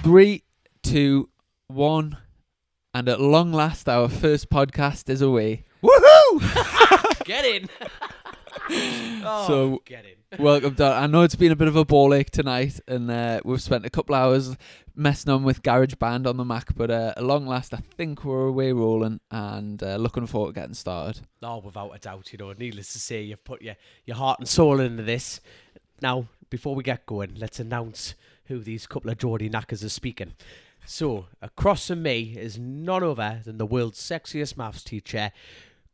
3, 2, 1, and at long last, our first podcast is away. Woohoo! Get in. Get in. Welcome, Don. I know it's been a bit of a ball ache tonight, and we've spent a couple hours messing on with GarageBand on the Mac, but at long last, I think we're away rolling and looking forward to getting started. Oh, without a doubt, needless to say, you've put your heart and soul into this. Now, before we get going, let's announce who these couple of geordie knackers are speaking. So, across from me is none other than the world's sexiest maths teacher,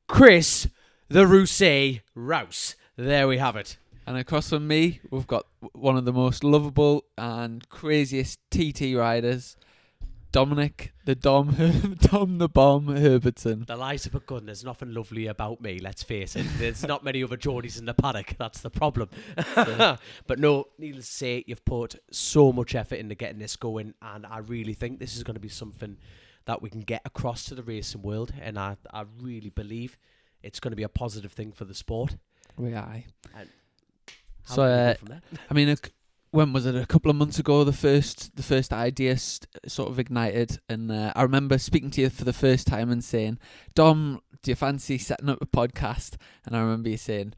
Chris the Racin Rouse. There we have it. And across from me, we've got one of the most lovable and craziest TT riders, Dominic the Dom the Bomb Herbertson. The lies of a gun. There's nothing lovely about me, let's face it. There's not many other Geordies in the paddock. That's the problem. But no, needless to say, you've put so much effort into getting this going, and I really think this is going to be something that we can get across to the racing world, and I really believe it's going to be a positive thing for the sport. We are. So, I mean, when was it? A couple of months ago, the first idea sort of ignited, and I remember speaking to you for the first time and saying, "Dom, do you fancy setting up a podcast?" And I remember you saying,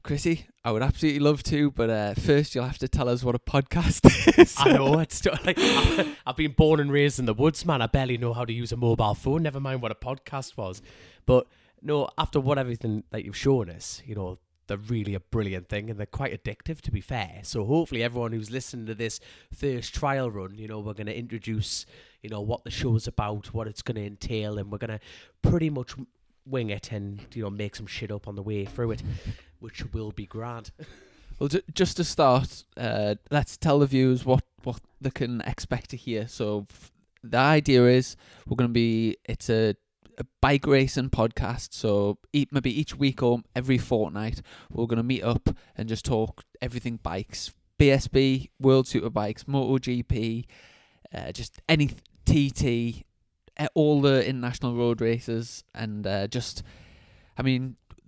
"Chrissy, I would absolutely love to, but first you'll have to tell us what a podcast is." I know, it's like I've been born and raised in the woods, man. I barely know how to use a mobile phone. Never mind what a podcast was. But no, after everything that you've shown us, they're really a brilliant thing, and they're quite addictive, to be fair. So hopefully everyone who's listening to this first trial run, we're going to introduce, what the show's about, what it's going to entail, and we're going to pretty much wing it and, make some shit up on the way through it, which will be grand. Well, just to start, let's tell the viewers what they can expect to hear. So the idea is it's a bike racing podcast, so maybe each week or every fortnight we're going to meet up and just talk everything bikes, BSB, World Superbikes, MotoGP, just any TT, all the international road races, and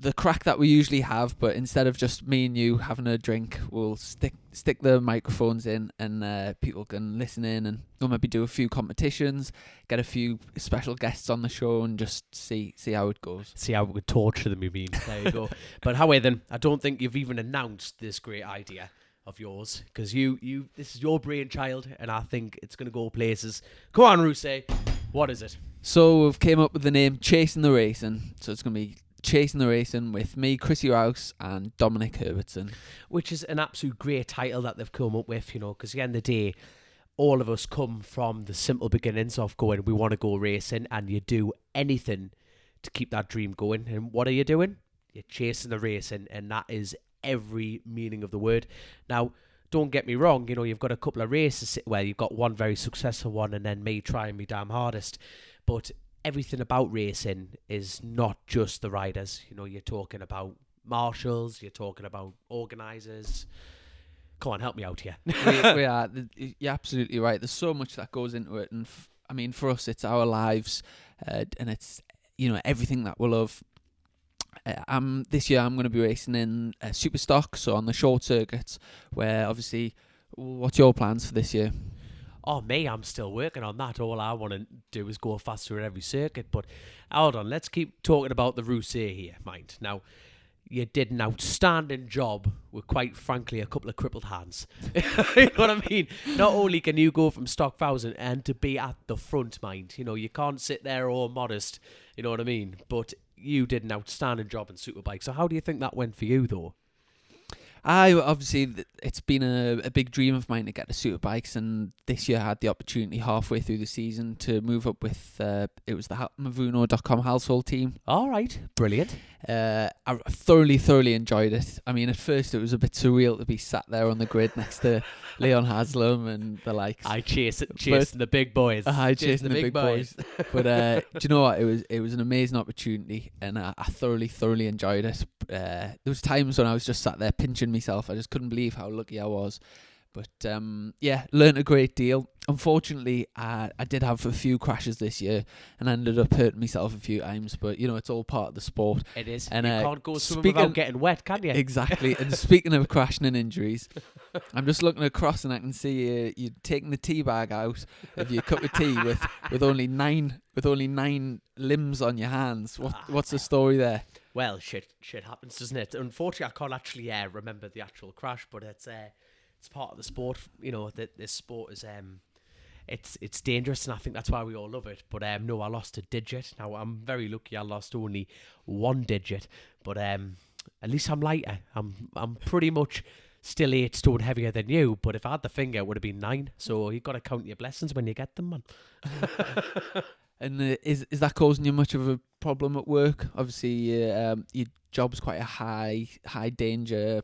the crack that we usually have, but instead of just me and you having a drink, we'll stick the microphones in, and people can listen in, and we'll maybe do a few competitions, get a few special guests on the show, and just see how it goes. See how we could torture them, you mean. There you go. But however, then, I don't think you've even announced this great idea of yours, because this is your brainchild, and I think it's going to go places. Come on, Racin, what is it? So we've came up with the name Chasin the Racin, so it's going to be Chasin the Racin with me, Chrissy Rouse, and Dominic Herbertson. Which is an absolute great title that they've come up with, because at the end of the day, all of us come from the simple beginnings of going, we want to go racing, and you do anything to keep that dream going. And what are you doing? You're chasing the racing, and that is every meaning of the word. Now, don't get me wrong, you've got a couple of races where you've got one very successful one, and then me trying my damn hardest. But everything about racing is not just the riders. You're talking about marshals, you're talking about organisers. Come on, help me out here. we are. You're absolutely right. There's so much that goes into it, and for us, it's our lives, and it's everything that we love. This year I'm going to be racing in Superstock, so on the short circuits. Where obviously, what's your plans for this year? Oh, me, I'm still working on that. All I want to do is go faster at every circuit. But hold on, let's keep talking about the Racin here, mind. Now, you did an outstanding job with, quite frankly, a couple of crippled hands. You know what I mean? Not only can you go from stock 1,000 and to be at the front, mind. You can't sit there all modest. You know what I mean? But you did an outstanding job in Superbike. So how do you think that went for you, though? It's been a big dream of mine to get to Superbikes, and this year I had the opportunity halfway through the season to move up with it was the Mavuno.com household team. All right, brilliant. I thoroughly enjoyed it. I mean, at first it was a bit surreal to be sat there on the grid next to Leon Haslam and the likes. I chasing the big boys. Chasing the big boys. But do you know what? It was an amazing opportunity, and I thoroughly enjoyed it. There was times when I was just sat there pinching myself. I just couldn't believe how lucky I was. But yeah, learnt a great deal. Unfortunately, I did have a few crashes this year and I ended up hurting myself a few times. But, you know, it's all part of the sport. It is. And, you can't go swimming without getting wet, can you? Exactly. And speaking of crashing and injuries, I'm just looking across and I can see you taking the tea bag out of your cup of tea with only nine limbs on your hands. What's the story there? Well, shit happens, doesn't it? Unfortunately, I can't actually remember the actual crash, but it's part of the sport. You know, that this sport is it's dangerous, and I think that's why we all love it. But no, I lost a digit. Now I'm very lucky. I lost only one digit, but at least I'm lighter. I'm pretty much still 8 stone heavier than you. But if I had the finger, it would have been 9. So you got to count your blessings when you get them, man. And is that causing you much of a problem at work? Obviously, your job's quite a high danger.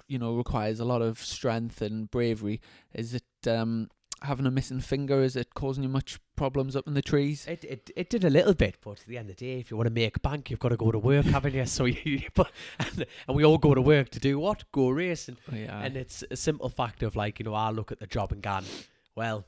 You know, requires a lot of strength and bravery. Is it having a missing finger? Is it causing you much problems up in the trees? It did a little bit, but at the end of the day, if you want to make bank, you've got to go to work, haven't you? So and we all go to work to do what? Go racing. Oh, yeah. And it's a simple fact of, like, you know, I look at the job and go, well,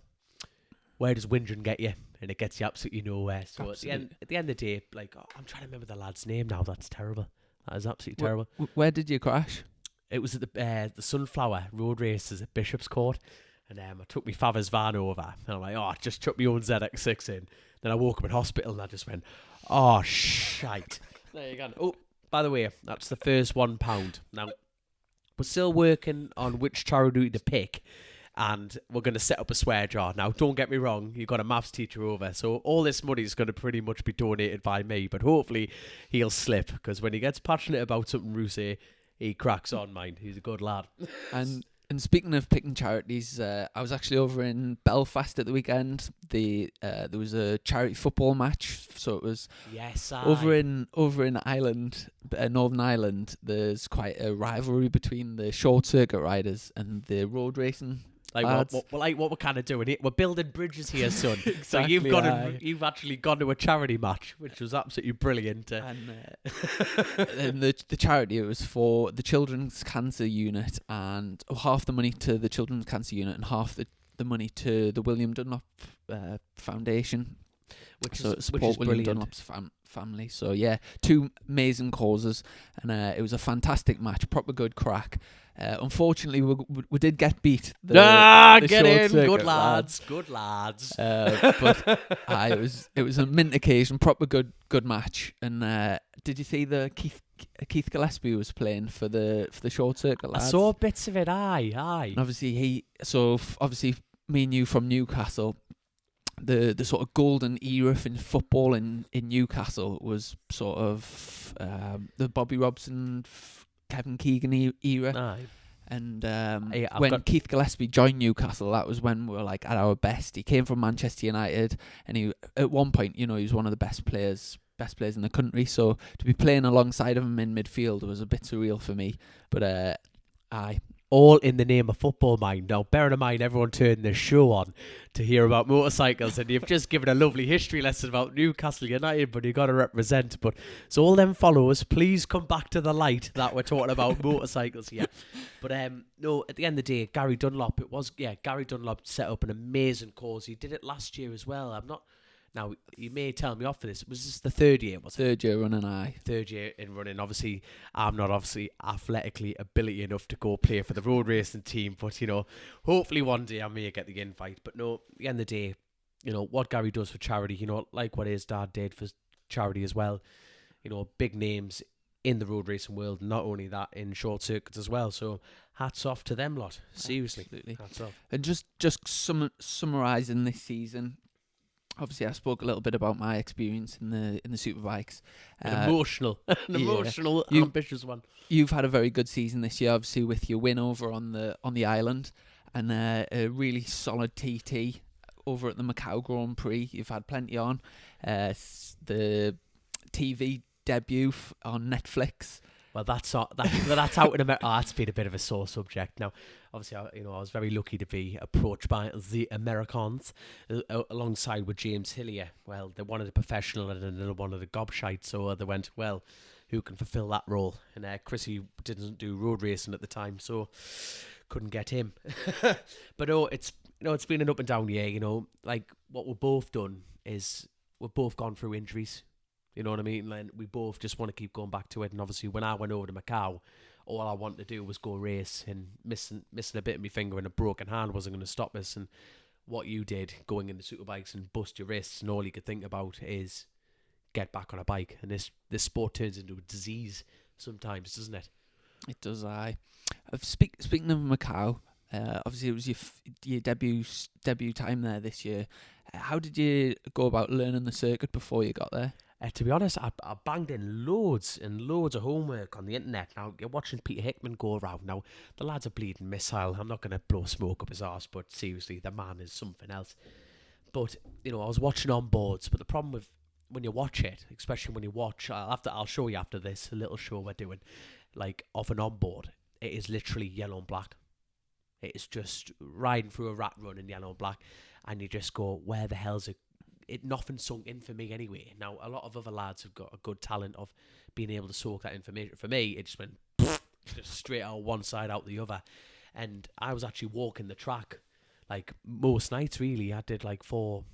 where does whinging get you? And it gets you absolutely nowhere. So at the end of the day, like, I'm trying to remember the lad's name now. That's terrible. That is absolutely terrible. Where did you crash? It was at the Sunflower Road Races at Bishop's Court. And I took my father's van over. And I'm like, I just chucked my own ZX6 in. Then I woke up in hospital and I just went, oh, shite. There you go. Oh, by the way, that's the first £1. Now, we're still working on which charity to pick. And we're going to set up a swear jar. Now, don't get me wrong, you've got a maths teacher over, so all this money is going to pretty much be donated by me, but hopefully he'll slip, because when he gets passionate about something, Rouse, he cracks on, mind. He's a good lad. And speaking of picking charities, I was actually over in Belfast at the weekend. There was a charity football match, so it was over in Ireland, Northern Ireland. There's quite a rivalry between the short circuit riders and the road racing. What we're kind of doing, we're building bridges here, son. Exactly, so you've actually gone to a charity match, which was absolutely brilliant. And the charity, it was for the Children's Cancer Unit, and half the money to the Children's Cancer Unit and half the money to the William Dunlop Foundation, which is William brilliant. Dunlop's family. So yeah, 2 amazing causes, and it was a fantastic match, proper good crack. Unfortunately, we did get beat. Get in, good lads. But it was a mint occasion, proper good match. And did you see the Keith Gillespie was playing for the short circuit lads? I saw bits of it. Aye. And obviously obviously me and you from Newcastle. The sort of golden era in football in Newcastle was sort of the Bobby Robson, Kevin Keegan era. Aye. And when Keith Gillespie joined Newcastle, that was when we were like at our best. He came from Manchester United, and he at one point, you know, he was one of the best players in the country. So to be playing alongside of him in midfield was a bit surreal for me. But all in the name of football, mind. Now, bearing in mind, everyone turned their show on to hear about motorcycles, and you've just given a lovely history lesson about Newcastle United, but you've got to represent. But so all them followers, please come back to the light that we're talking about motorcycles here. But no, at the end of the day, Gary Dunlop, Gary Dunlop set up an amazing cause. He did it last year as well. Now, you may tell me off for this. Was this the third year? Third year running, Third year in running. Obviously, I'm not athletically ability enough to go play for the road racing team. But, you know, hopefully one day I may get the invite. But no, at the end of the day, you know, what Gary does for charity, you know, like what his dad did for charity as well. You know, big names in the road racing world. Not only that, in short circuits as well. So hats off to them lot. Seriously. Absolutely. Hats off. And just summarising this season. Obviously, I spoke a little bit about my experience in the superbikes. An emotional, ambitious one. You've had a very good season this year, obviously, with your win over on the island, and a really solid TT over at the Macau Grand Prix. You've had plenty on. The TV debut on Netflix. Well, that's out in America. That's been a bit of a sore subject. Now, obviously, I was very lucky to be approached by the Americans alongside with James Hillier. Well, they wanted a professional and they wanted a gobshite, so they went, well, who can fulfill that role? And Chrissy didn't do road racing at the time, so couldn't get him. But no, it's it's been an up and down year. Like what we've both done is we've both gone through injuries. You know what I mean? Like we both just want to keep going back to it. And obviously, when I went over to Macau, all I wanted to do was go race, and missing a bit of my finger and a broken hand wasn't going to stop us. And what you did, going into superbikes and bust your wrists, and all you could think about is get back on a bike. And this sport turns into a disease sometimes, doesn't it? It does. Speaking of Macau, obviously it was your debut time there this year. How did you go about learning the circuit before you got there? To be honest, I banged in loads and loads of homework on the internet. Now, you're watching Peter Hickman go around. Now, the lad's a bleeding missile. I'm not going to blow smoke up his arse, but seriously, the man is something else. But, I was watching on boards. But the problem with when you watch it, especially when you watch, I'll show you after this, a little show we're doing, like, of an onboard. It is literally yellow and black. It is just riding through a rat run in yellow and black. And you just go, where the hell's it? Nothing sunk in for me anyway. Now, a lot of other lads have got a good talent of being able to soak that information. For me, it just went just straight out one side, out the other. And I was actually walking the track, like, most nights, really. I did, like, four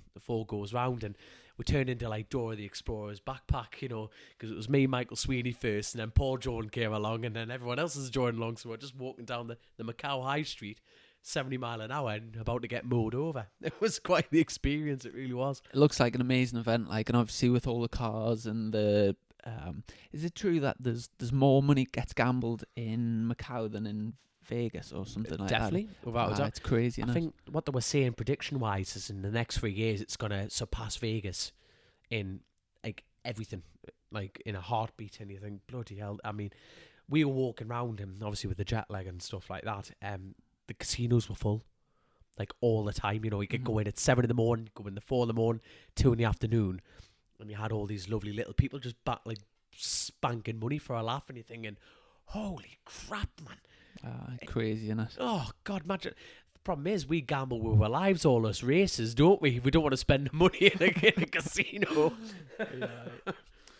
goes round, and we turned into, like, Dora the Explorer's backpack, because it was me, Michael Sweeney first, and then Paul Jordan came along, and then everyone else is joining along, so we're just walking down the Macau High Street, 70 mile an hour and about to get mowed over. It was quite the experience, it really was. It looks like an amazing event, and obviously with all the cars and the is it true that there's more money gets gambled in Macau than in Vegas or something like Definitely, that? without a doubt. It's crazy. I think what they were saying prediction wise is in the next 3 years it's going to surpass Vegas in like everything, like in a heartbeat. And you think, bloody hell. I mean, we were walking around and obviously with the jet lag and stuff like that, the casinos were full, like all the time. You could go in at 7 in the morning, go in at 4 in the morning, 2 in the afternoon, and you had all these lovely little people just spanking money for a laugh, and you're thinking, holy crap, man. Crazy, isn't it? Oh, God, imagine. The problem is we gamble with our lives, all us races, don't we? We don't want to spend money in a casino. Yeah.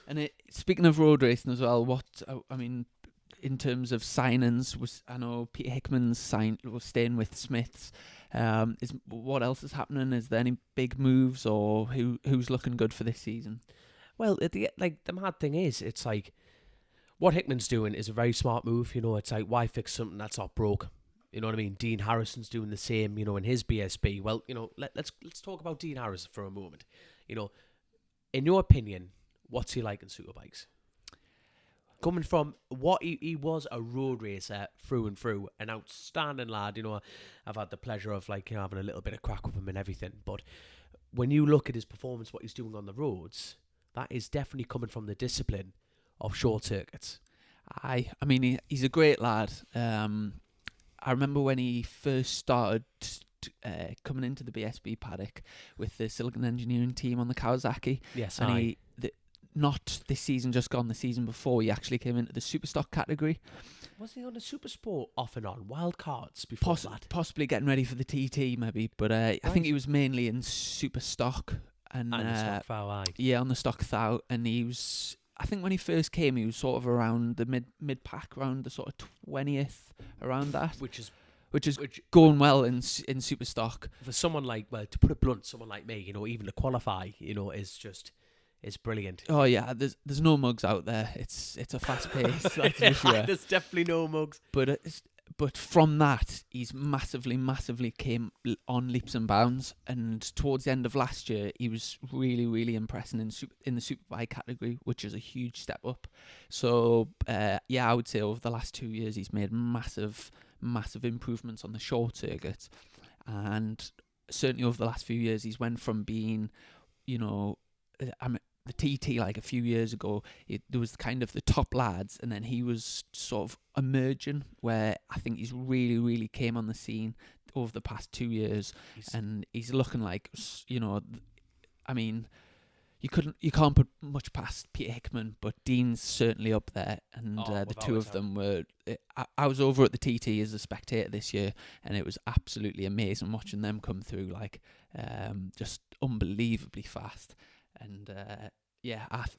And speaking of road racing as well, in terms of signings, I know Peter Hickman's was staying with Smiths. What else is happening? Is there any big moves, or who's looking good for this season? Well, the mad thing is, it's like what Hickman's doing is a very smart move. It's like, why fix something that's not broke? You know what I mean? Dean Harrison's doing the same. In his BSB. Well, let's talk about Dean Harrison for a moment. In your opinion, what's he like in superbikes? Coming from what he was a road racer through and through, an outstanding lad. I've had the pleasure of having a little bit of crack with him and everything. But when you look at his performance, what he's doing on the roads, that is definitely coming from the discipline of short circuits. He's a great lad. I remember when he first started coming into the BSB paddock with the Silicon Engineering team on the Kawasaki. Yes, and not this season, just gone the season before, he actually came into the super stock category. Was he on the super sport off and on wild cards before that? Possibly getting ready for the TT maybe, but I think he was mainly in super stock and the stock foul. Yeah, on the stock thou, and he was. I think when he first came, he was sort of around the mid pack, around the sort of 20th, around that, which is going well in super stock for someone to put it blunt, someone like me. Even to qualify, is brilliant. Oh yeah, there's no mugs out there. It's a fast pace. That's for sure. There's definitely no mugs. But from that, he's massively came on leaps and bounds. And towards the end of last year, he was really, really impressing in the superbike category, which is a huge step up. So I would say over the last 2 years, he's made massive improvements on the short circuit, and certainly over the last few years, he's went from being, the TT like a few years ago, there was kind of the top lads, and then he was sort of emerging, where I think he's really, really came on the scene over the past 2 years, and he's looking like, you can't put much past Peter Hickman, but Dean's certainly up there, and the two of them were. I was over at the TT as a spectator this year, and it was absolutely amazing watching them come through, just unbelievably fast. And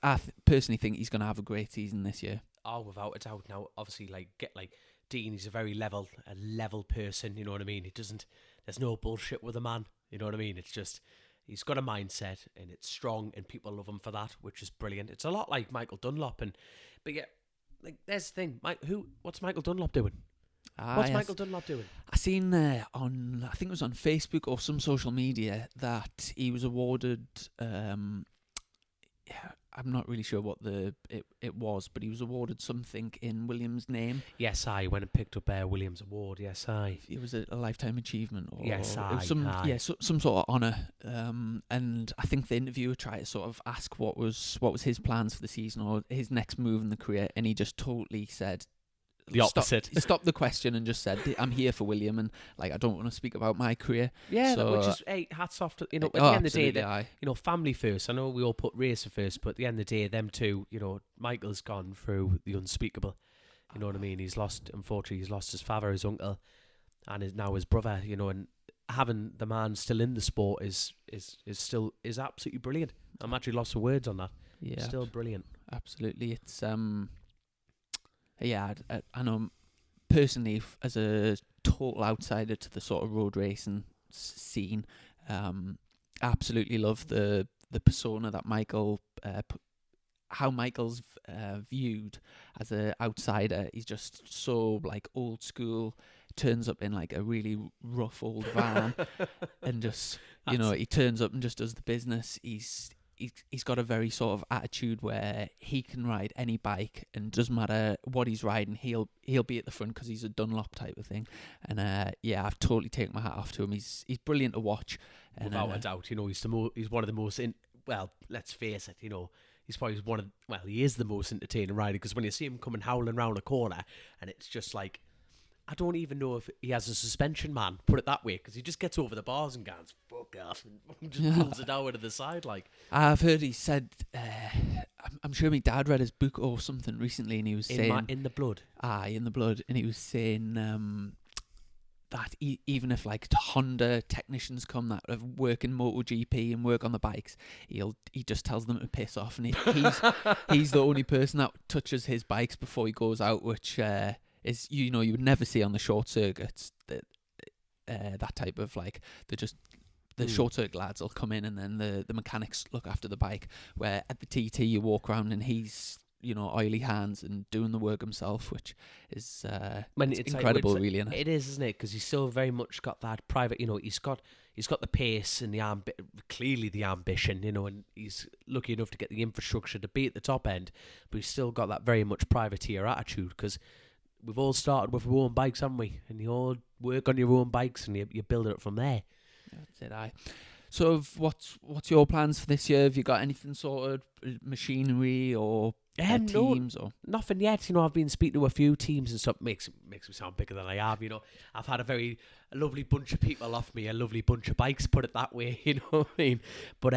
I personally think he's going to have a great season this year. Oh, without a doubt. Now, obviously, Dean, he's a very level person. You know what I mean? There's no bullshit with the man. You know what I mean? It's just, he's got a mindset and it's strong and people love him for that, which is brilliant. It's a lot like Michael Dunlop, but yeah, like there's the thing. What's Michael Dunlop doing? Michael Dunlop doing? I seen on, I think it was on Facebook or some social media, that he was awarded. I'm not really sure what it was, but he was awarded something in Williams' name. Yes, I went and picked up a Williams award. Yes, I. It was a lifetime achievement, or yes, it was some sort of honour. And I think the interviewer tried to sort of ask what was his plans for the season or his next move in the career, and he just totally said the opposite. He stopped the question and just said, "I'm here for William, and like I don't want to speak about my career." Yeah, so, which is hats off to at the end of the day, family first. I know we all put racer first, but at the end of the day, them two, Michael's gone through the unspeakable. You know what I mean? Unfortunately, he's lost his father, his uncle, and now his brother. And having the man still in the sport is absolutely brilliant. I'm actually lost for words on that. Yeah, still brilliant. Absolutely, it's Yeah, I know personally, as a total outsider to the sort of road racing scene, absolutely love the persona that Michael, how Michael's viewed as an outsider. He's just so like old school, turns up in like a really rough old van and just, he turns up and just does the business. He's got a very sort of attitude where he can ride any bike, and doesn't matter what he's riding, he'll be at the front because he's a Dunlop type of thing. And I've totally taken my hat off to him. He's brilliant to watch. And, without a doubt, he's one of the most let's face it, he's probably he is the most entertaining rider, because when you see him coming howling round a corner, and it's just like, I don't even know if he has a suspension, man. Put it that way, because he just gets over the bars and goes, fuck off, and just pulls it down to the side. Like, I've heard he said, I'm sure my dad read his book or something recently, and he was saying in the blood. In the blood, and he was saying that even if like Honda technicians come that work in MotoGP and work on the bikes, he just tells them to piss off, and he's the only person that touches his bikes before he goes out, which. Is you would never see on the short circuits that type of like the short circuit lads will come in and then the mechanics look after the bike, where at the TT you walk around and he's oily hands and doing the work himself, which is it's incredible, really. It is, isn't it? Because he's still very much got that private. He's got the pace and clearly the ambition. And he's lucky enough to get the infrastructure to be at the top end, but he's still got that very much privateer attitude, because we've all started with our own bikes, haven't we? And you all work on your own bikes and you build it up from there. That's it, So what's your plans for this year? Have you got anything sort of machinery or teams? Or nothing yet. I've been speaking to a few teams and stuff. Makes me sound bigger than I am. I've had a lovely bunch of people off me, a lovely bunch of bikes, put it that way. You know what I mean? But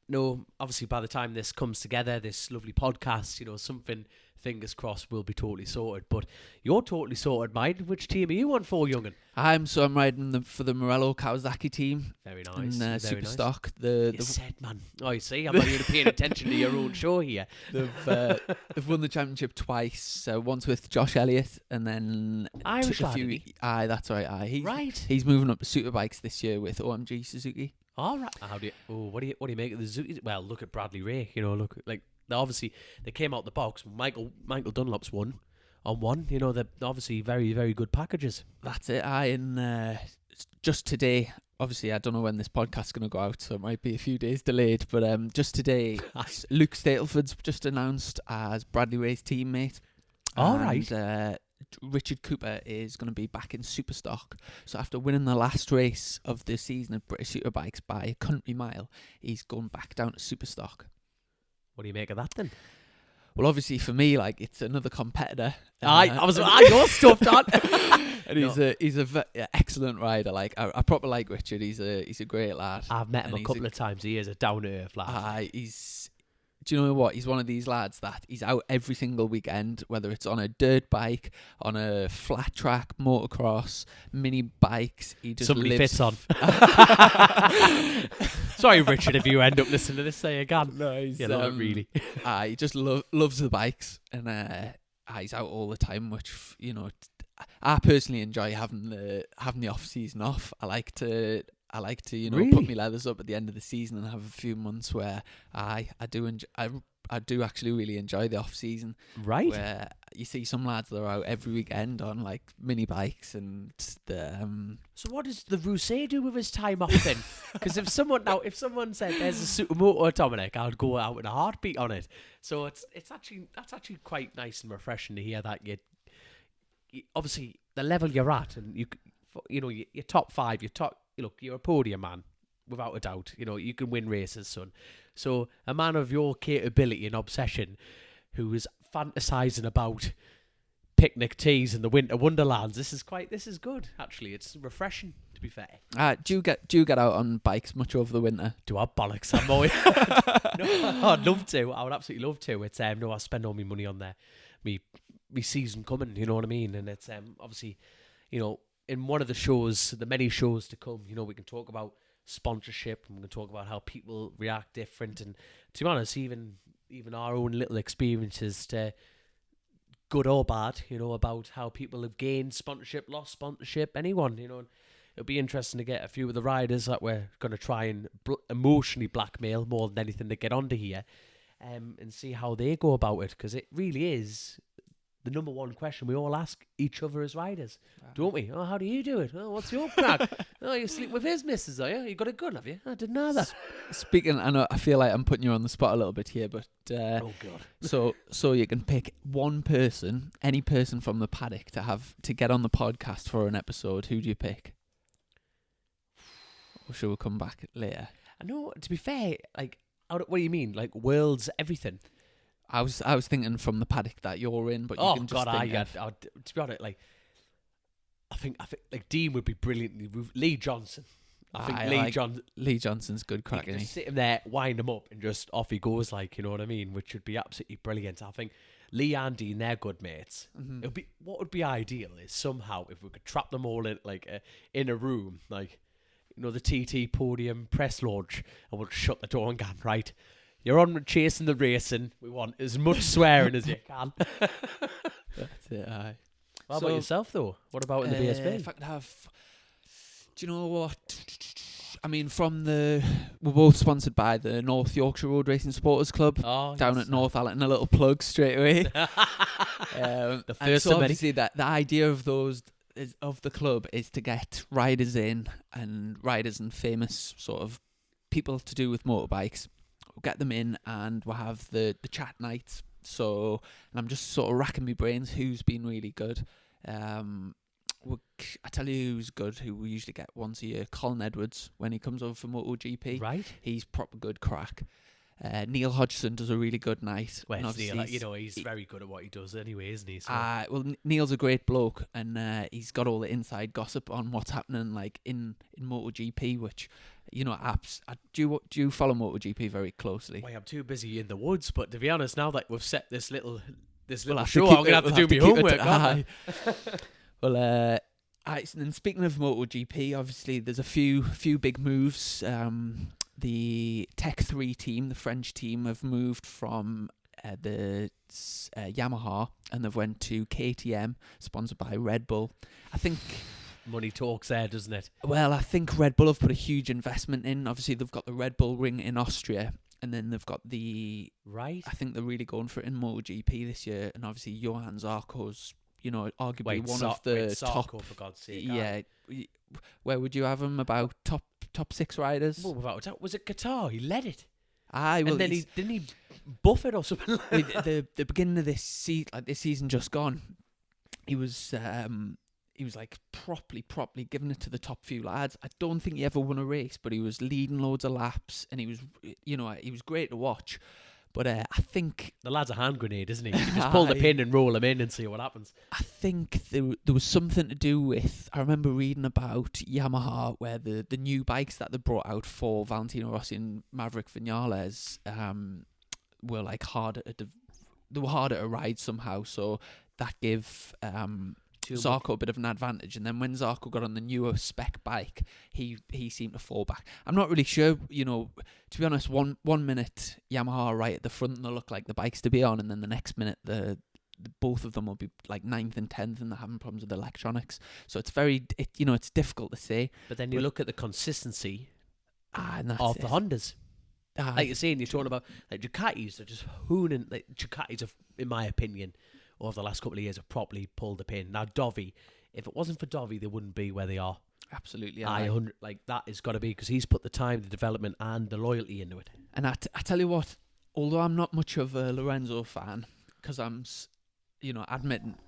no, obviously by the time this comes together, this lovely podcast, something, fingers crossed, will be totally sorted. But you're totally sorted, mate. Which team are you on for, young'un? I'm riding for the Morello Kawasaki team. Very nice. And Super nice. Stock. You said, man. Oh, you see, I'm not even paying attention to your own show here. They've won the championship twice. Once with Josh Elliott, and then Irish lad, that's right. He's moving up to Superbikes this year with OMG Suzuki. All right. What do you make of the Suzuki? Well, look at Bradley Ray. Look like they came out the box. Michael Dunlop's won on one. They're obviously very, very good packages. That's it. And just today, obviously I don't know when this podcast's going to go out, so it might be a few days delayed. But just today, Luke Statleford's just announced as Bradley Ray's teammate. All right. Richard Cooper is going to be back in Superstock. So after winning the last race of the season of British Superbikes by a country mile, he's gone back down to Superstock. What do you make of that then? Well, obviously for me, like, it's another competitor. You're stuffed on. And he's a excellent rider. Like, I proper like Richard. He's a great lad. I've met him a couple of times. He is a down to earth lad. Do you know what? He's one of these lads that he's out every single weekend, whether it's on a dirt bike, on a flat track, motocross, mini bikes. He just Somebody lives fits on. Sorry, Richard, if you end up listening to this, say again. No, he's really. He just loves the bikes, and he's out all the time, which I personally enjoy having the off season off. I like to put Really? my leathers up at the end of the season and have a few months where I do enjoy. I do actually really enjoy the off season, Right. where you see some lads that are out every weekend on like mini bikes and So what does the Rouse do with his time off then? Because if someone said there's a supermoto, Dominic, I'd go out in a heartbeat on it. So that's actually quite nice and refreshing to hear that you obviously the level you're at, and you're top 5, you're a podium man without a doubt. You can win races, son. So a man of your capability and obsession, who is fantasizing about picnic teas in the winter wonderlands, this is good actually. It's refreshing, to be fair. do you get out on bikes much over the winter? Do I bollocks? I'm always no, I'd love to. I would absolutely love to. It's no, I spend all my money on me season coming. You know what I mean? And it's obviously, in one of the shows, the many shows to come, we can talk about sponsorship, and we can talk about how people react different, and to be honest, even our own little experiences, to good or bad, about how people have gained sponsorship, lost sponsorship, anyone, and it'll be interesting to get a few of the riders that we're going to try and emotionally blackmail more than anything to get onto here, and see how they go about it, because it really is the number one question we all ask each other as riders, don't we? Oh, how do you do it? Oh, what's your crack? Oh, you sleep with his missus, are you? You got it good, have you? I didn't know that. Speaking, I feel like I'm putting you on the spot a little bit here, but oh god. so you can pick one person, any person from the paddock, to get on the podcast for an episode. Who do you pick? Or should we come back later? I know. To be fair, like, what do you mean? Like worlds, everything. I was thinking from the paddock that you're in, but you can just think to be honest, like, I think like Dean would be brilliant. Lee Johnson. I think Lee Johnson's good crack. Just sit him there, wind him up, and just off he goes. Like, you know what I mean? Which would be absolutely brilliant. I think Lee and Dean, they're good mates. Mm-hmm. What would be ideal is somehow if we could trap them all in in a room, like, the TT podium press launch, and we'll shut the door and go, right, you're on Chasin the Racin. We want as much swearing as you can. That's it, aye. What about yourself, though? What about in the BSB? If I could have... Do you know what? I mean, we're both sponsored by the North Yorkshire Road Racing Supporters Club down at North Allerton. A little plug straight away. The first so of many. obviously the idea of the club is to get riders in, and riders and famous sort of people to do with motorbikes. We'll get them in, and we'll have the chat nights. So, and I'm just sort of racking my brains who's been really good. I tell you who's good, who we usually get once a year, Colin Edwards, when he comes over for MotoGP. Right. He's proper good crack. Neil Hodgson does a really good night. Well, Neil, he's very good at what he does anyway, isn't he? So. Well, Neil's a great bloke, and he's got all the inside gossip on what's happening, like in MotoGP, which, apps. Do you follow MotoGP very closely? Well, I'm too busy in the woods, but to be honest, now that we've set this little we'll show, I'm gonna have to do my homework. Well, and then speaking of MotoGP, obviously there's a few big moves. The Tech 3 team, the French team, have moved from the Yamaha, and they've went to KTM, sponsored by Red Bull. I think money talks there, doesn't it? Well, I think Red Bull have put a huge investment in. Obviously, they've got the Red Bull ring in Austria, and then they've got right. I think they're really going for it in MotoGP this year, and obviously Johan Zarco's, arguably one of the top. For God's sake. Yeah. Where would you have him? About top 6 riders? Well, without a doubt. Was it Qatar? He led it. Aye, well, and then didn't he buff it or something? the beginning of this season just gone, he was like properly giving it to the top few lads. I don't think he ever won a race, but he was leading loads of laps, and he was great to watch. But I think the lad's a hand grenade, isn't he? You just pull the pin and roll him in and see what happens. I think there was something to do with. I remember reading about Yamaha, where the new bikes that they brought out for Valentino Rossi and Maverick Vinales were like harder to ride somehow. So that gave Zarco a bit of an advantage, and then when Zarco got on the newer spec bike, he seemed to fall back. I'm not really sure, to be honest. One minute Yamaha are right at the front and they look like the bikes to be on, and then the next minute they're both of them will be like 9th and 10th, and they're having problems with electronics. So it's it's difficult to say. But then you look at the consistency And that's of the Hondas. Aye. Like you're saying, you're talking about like Ducatis are just hooning. Like Ducatis have, in my opinion, over the last couple of years have properly pulled the pin. Now Dovi, if it wasn't for Dovi, they wouldn't be where they are. Absolutely. Like that has got to be because he's put the time, the development, and the loyalty into it. And I tell you what, although I'm not much of a Lorenzo fan, because I'm,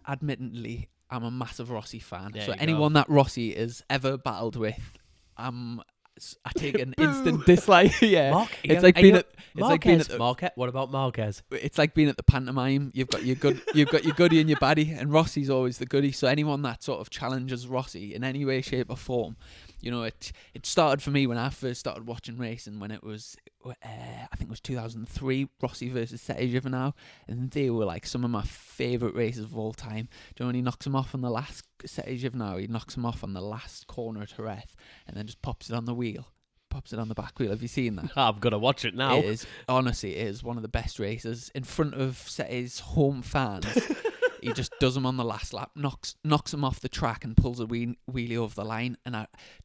admittedly, I'm a massive Rossi fan. There So you anyone that Rossi has ever battled with, I take an instant dislike. Yeah, it's like being at Marquez. What about Marquez? It's like being at the pantomime. You've got your goodie and your baddie, and Rossi's always the goodie. So anyone that sort of challenges Rossi in any way, shape, or form, it started for me when I first started watching racing. When it was, I think it was 2003, Rossi versus Sete Giovinazzo, and they were like some of my favourite races of all time. Do you know when he knocks him off on the last Sete Giovinazzo? He knocks him off on the last corner at Jerez, and then just pops it on the wheel. Pops it on the back wheel. Have you seen that? I'm gonna watch it now. It is one of the best races in front of Sete's home fans. He just does them on the last lap, knocks him off the track, and pulls a wheelie over the line. And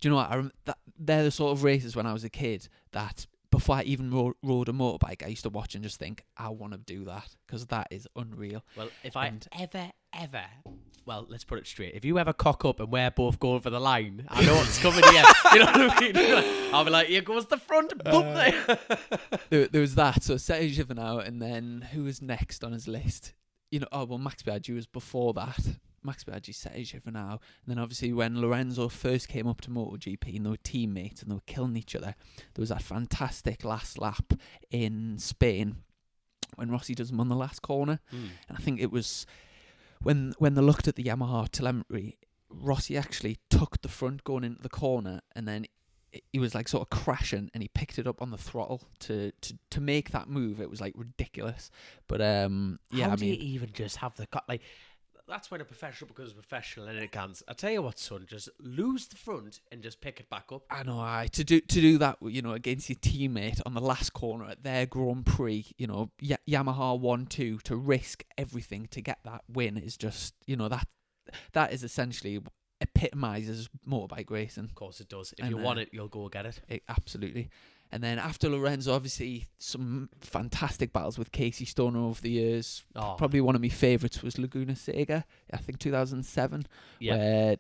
do you know what? They're the sort of races when I was a kid that before I even rode a motorbike, I used to watch and just think, I want to do that because that is unreal. Well, if I ever, well, let's put it straight. If you ever cock up and we're both going for the line, I know what's coming here. You know what I mean? I'll be like, here goes the front. Boom there. There was that. So Sete Giovinazzo, and then who was next on his list? Max Biaggi was before that. Max Biaggi, Sete Giovinazzo. And then obviously when Lorenzo first came up to MotoGP and they were teammates and they were killing each other, there was that fantastic last lap in Spain when Rossi does them on the last corner. And I think it was when they looked at the Yamaha telemetry, Rossi actually took the front going into the corner, and then he was like sort of crashing, and he picked it up on the throttle to make that move. It was like ridiculous. But How do you even just have the cut? Like, that's when a professional becomes professional and it can. I tell you what, son, just lose the front and just pick it back up. I know, to do that, against your teammate on the last corner at their Grand Prix, Yamaha 1-2, to risk everything to get that win is just, that is essentially epitomises motorbike racing. Of course it does. If you want it, you'll go get it. Absolutely. And then after Lorenzo, obviously, some fantastic battles with Casey Stoner over the years. Oh. Probably one of my favourites was Laguna Seca, I think 2007. Yeah. Where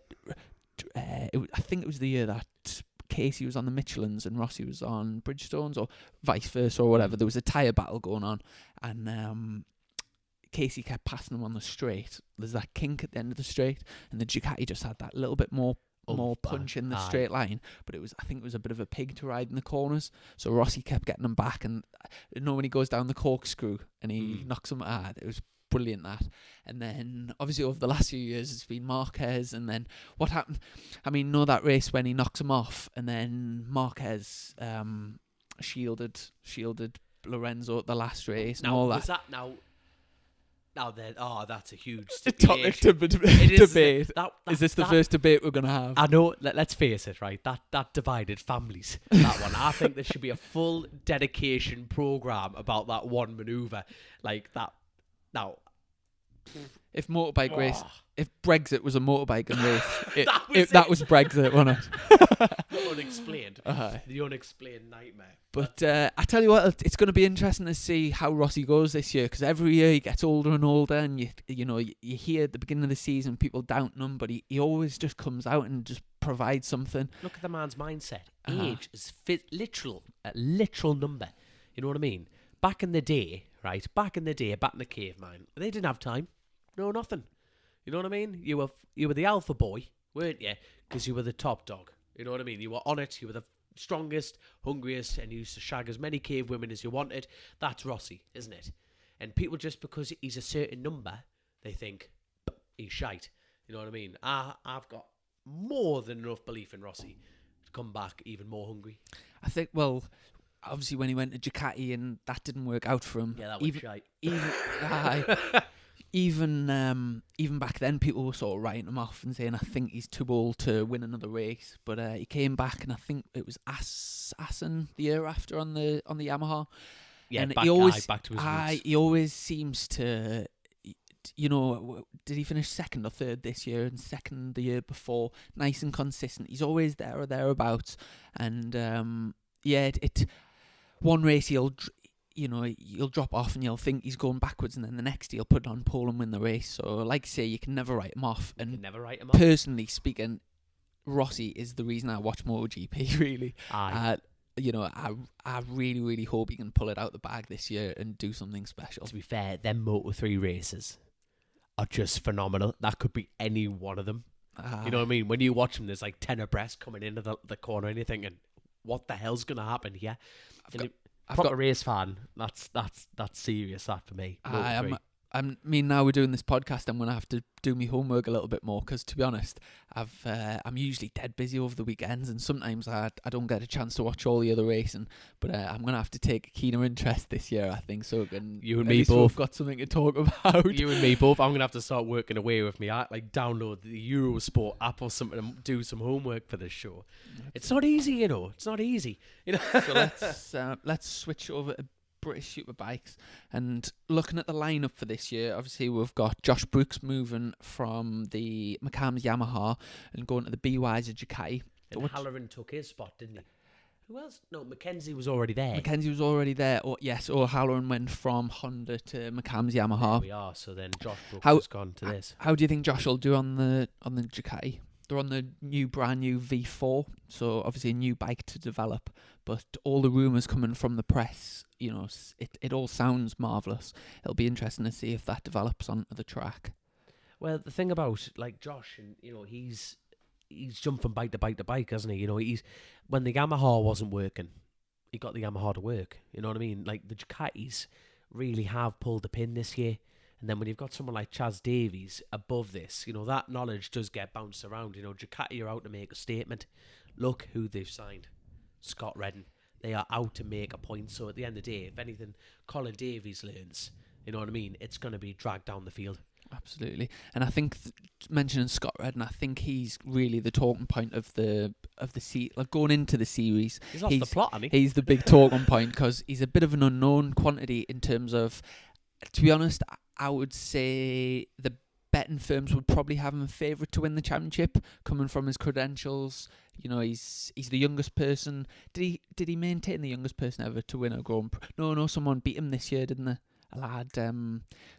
I think it was the year that Casey was on the Michelins and Rossi was on Bridgestones, or vice versa, or whatever. There was a tyre battle going on, and Casey kept passing him on the straight. There's that kink at the end of the straight, and the Ducati just had that little bit more punch in the straight line, but I think it was a bit of a pig to ride in the corners, so Rossi kept getting him back, and when he goes down the corkscrew and he knocks him, it was brilliant, that. And then obviously over the last few years it's been Marquez, and then what happened, that race when he knocks him off, and then Marquez shielded Lorenzo at the last race and all that. Was that that's a huge topic debate. Is this the first debate we're going to have? I know, let's face it, right? That divided families, that one. I think there should be a full dedication programme about that one manoeuvre. Like that. Now, if motorbike race, if Brexit was a motorbike race, that was Brexit, wasn't it? The unexplained. The unexplained nightmare. But I tell you what, it's going to be interesting to see how Rossi goes this year, because every year he gets older and older, and you hear at the beginning of the season people doubting him, but he always just comes out and just provides something. Look at the man's mindset. Age is a literal number. You know what I mean? Back in the day, back in the caveman, they didn't have time. No, nothing. You know what I mean? You were the alpha boy, weren't you? Because you were the top dog. You know what I mean? You were on it. You were the strongest, hungriest, and you used to shag as many cave women as you wanted. That's Rossi, isn't it? And people, just because he's a certain number, they think he's shite. You know what I mean? I've got more than enough belief in Rossi to come back even more hungry. I think, well, obviously when he went to Ducati and that didn't work out for him. Yeah, that was shite. Even back then, people were sort of writing him off and saying, I think he's too old to win another race. But he came back, and I think it was Assen the year after on the Yamaha. Yeah, and back to his roots. He always seems to did he finish second or third this year and second the year before? Nice and consistent. He's always there or thereabouts. And one race you'll drop off and you'll think he's going backwards, and then the next he'll put on pole and win the race. So, like I say, you can never write him off. And personally speaking, Rossi is the reason I watch MotoGP. Really, I really, really hope he can pull it out the bag this year and do something special. To be fair, them Moto3 races are just phenomenal. That could be any one of them. You know what I mean? When you watch them, there's like 10 abreast coming into the corner, and you're thinking, what the hell's going to happen here? I've got a race fan. That's serious. That for me. Now we're doing this podcast, I'm going to have to do my homework a little bit more, because to be honest, I'm usually dead busy over the weekends, and sometimes I don't get a chance to watch all the other racing. But I'm going to have to take a keener interest this year, I think. So you and me both got something to talk about. You and me both. I'm going to have to start working away with me. Like download the Eurosport app or something and do some homework for this show. It's not easy, It's not easy. So let's switch over to British Superbikes, and looking at the lineup for this year, obviously we've got Josh Brooks moving from the McCams Yamaha and going to the BY's Ducati. And Halloran took his spot, didn't he? Who else? No, Mackenzie was already there. Or Halloran went from Honda to McCams Yamaha. There we are. So then Josh Brooks has gone to this. How do you think Josh will do on the Ducati? They're on the brand new V4, so obviously a new bike to develop. But all the rumours coming from the press, it all sounds marvellous. It'll be interesting to see if that develops onto the track. Well, the thing about like Josh, and he's jumped from bike to bike to bike, hasn't he? When the Yamaha wasn't working, he got the Yamaha to work. You know what I mean? Like the Ducatis really have pulled the pin this year. And then when you've got someone like Chaz Davies above this, that knowledge does get bounced around. Ducati are out to make a statement. Look who they've signed. Scott Reddin. They are out to make a point. So at the end of the day, if anything, Colin Davies learns, you know what I mean? It's going to be dragged down the field. Absolutely. And I think mentioning Scott Reddin, I think he's really the talking point of the going into the series. He's off the plot, hasn't he? He's the big talking point because he's a bit of an unknown quantity in terms of, to be honest, I would say the betting firms would probably have him a favourite to win the championship, coming from his credentials. He's the youngest person. Did he maintain the youngest person ever to win a Grand Prix? No, someone beat him this year, didn't they? A lad.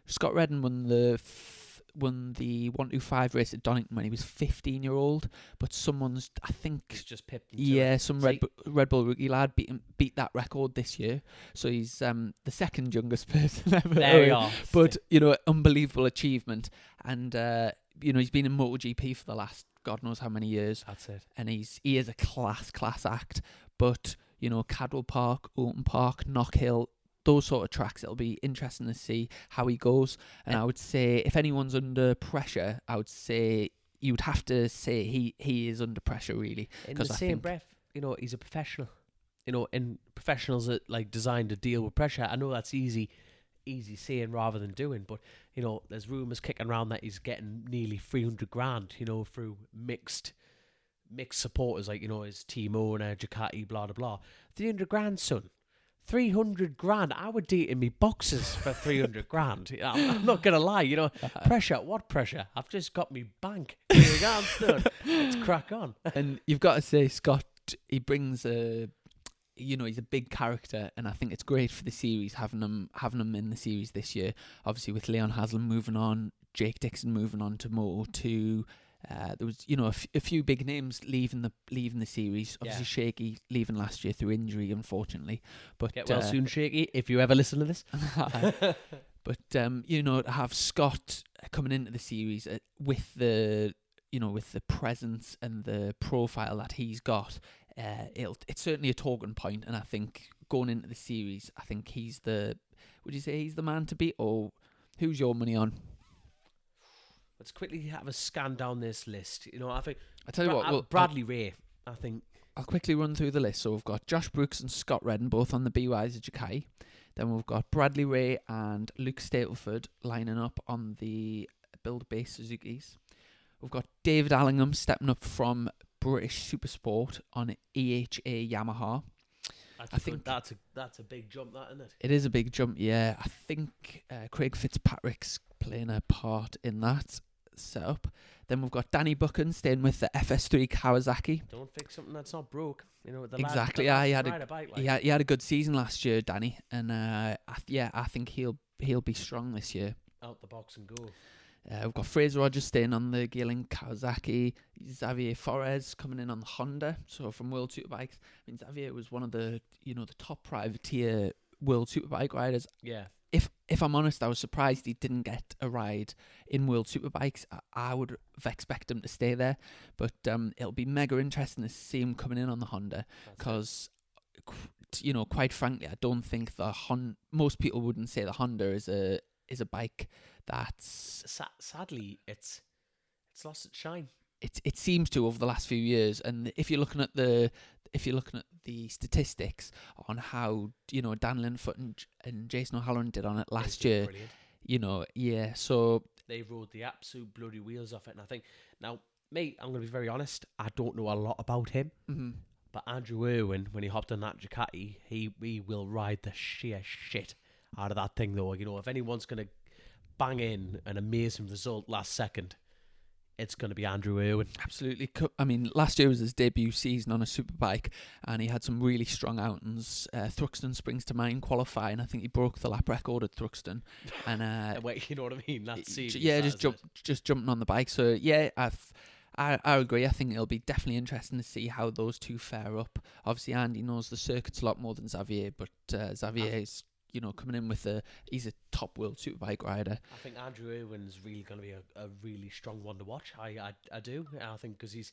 Scott Reddin won the 125 race at Donington when he was 15-year-old, but someone's, I think, he's just pipped him. Yeah, some Red Bull rookie lad beat that record this year. So he's the second youngest person ever. There we are. But unbelievable achievement, and he's been in MotoGP for the last God knows how many years. That's it. And he is a class act. But Cadwell Park, Oulton Park, Knock Hill, those sort of tracks, it'll be interesting to see how he goes. And I would say if anyone's under pressure, I would say you'd have to say he is under pressure, really. In the same breath, he's a professional. And professionals are like designed to deal with pressure. I know that's easy saying rather than doing, but there's rumours kicking around that he's getting nearly 300 grand, through mixed supporters, like his team owner, Ducati, blah blah blah. 300 grand, son. 300 grand. I would date in me boxes for 300 grand. I'm not gonna lie, pressure. What pressure? I've just got me bank. Here we go, let's crack on. And you've got to say, Scott, he brings he's a big character, and I think it's great for the series having him in the series this year. Obviously, with Leon Haslam moving on, Jake Dixon moving on to Moto2. There was, a few big names leaving the series. Obviously, Shaky leaving last year through injury, unfortunately. But get well soon, Shaky, if you ever listen to this. But to have Scott coming into the series with the presence and the profile that he's got, it's certainly a talking point. And I think going into the series, I think would you say he's the man to beat, or who's your money on? Let's quickly have a scan down this list. I think I tell you what, Bradley Ray. I think I'll quickly run through the list. So we've got Josh Brooks and Scott Reddin both on the BY's Ducati. Then we've got Bradley Ray and Luke Stapleford lining up on the Build-Base Suzukis. We've got David Allingham stepping up from British Supersport on EHA Yamaha. I think that's a big jump, that, isn't it? It is a big jump, yeah. I think Craig Fitzpatrick's playing a part in that setup. Then we've got Danny Buchan staying with the FS3 Kawasaki. Don't fix something that's not broke. You know, the Exactly. lad He can had ride a bike, like. he had a good season last year, Danny, and I think he'll be strong this year. Out the box and go. We've got Fraser Rogers staying on the Geerling Kawasaki. Xavier Forez coming in on the Honda. So from World Superbikes, I mean, Xavier was one of the the top privateer World Superbike riders. Yeah. If I'm honest, I was surprised he didn't get a ride in World Superbikes. I would have expected him to stay there, but it'll be mega interesting to see him coming in on the Honda, because quite frankly, I don't think most people wouldn't say the Honda is a bike that's sadly it's lost its shine. It seems to over the last few years, and if you're looking at the statistics on how Dan Linfoot and Jason O'Halloran did on it last year, brilliant. So they rode the absolute bloody wheels off it, and I think now, mate, I'm gonna be very honest, I don't know a lot about him, but Andrew Irwin, when he hopped on that Ducati, he will ride the sheer shit out of that thing, though. If anyone's gonna bang in an amazing result last second, it's going to be Andrew Irwin. Absolutely. I mean, last year was his debut season on a superbike, and he had some really strong outings. Thruxton springs to mind qualifying. I think he broke the lap record at Thruxton. And wait, you know what I mean? That's serious. Yeah, just jumping on the bike. So yeah, I agree. I think it'll be definitely interesting to see how those two fare up. Obviously, Andy knows the circuits a lot more than Xavier, but Xavier is coming in with he's a top World Superbike rider. I think Andrew Irwin's really going to be a really strong one to watch. I do. I think because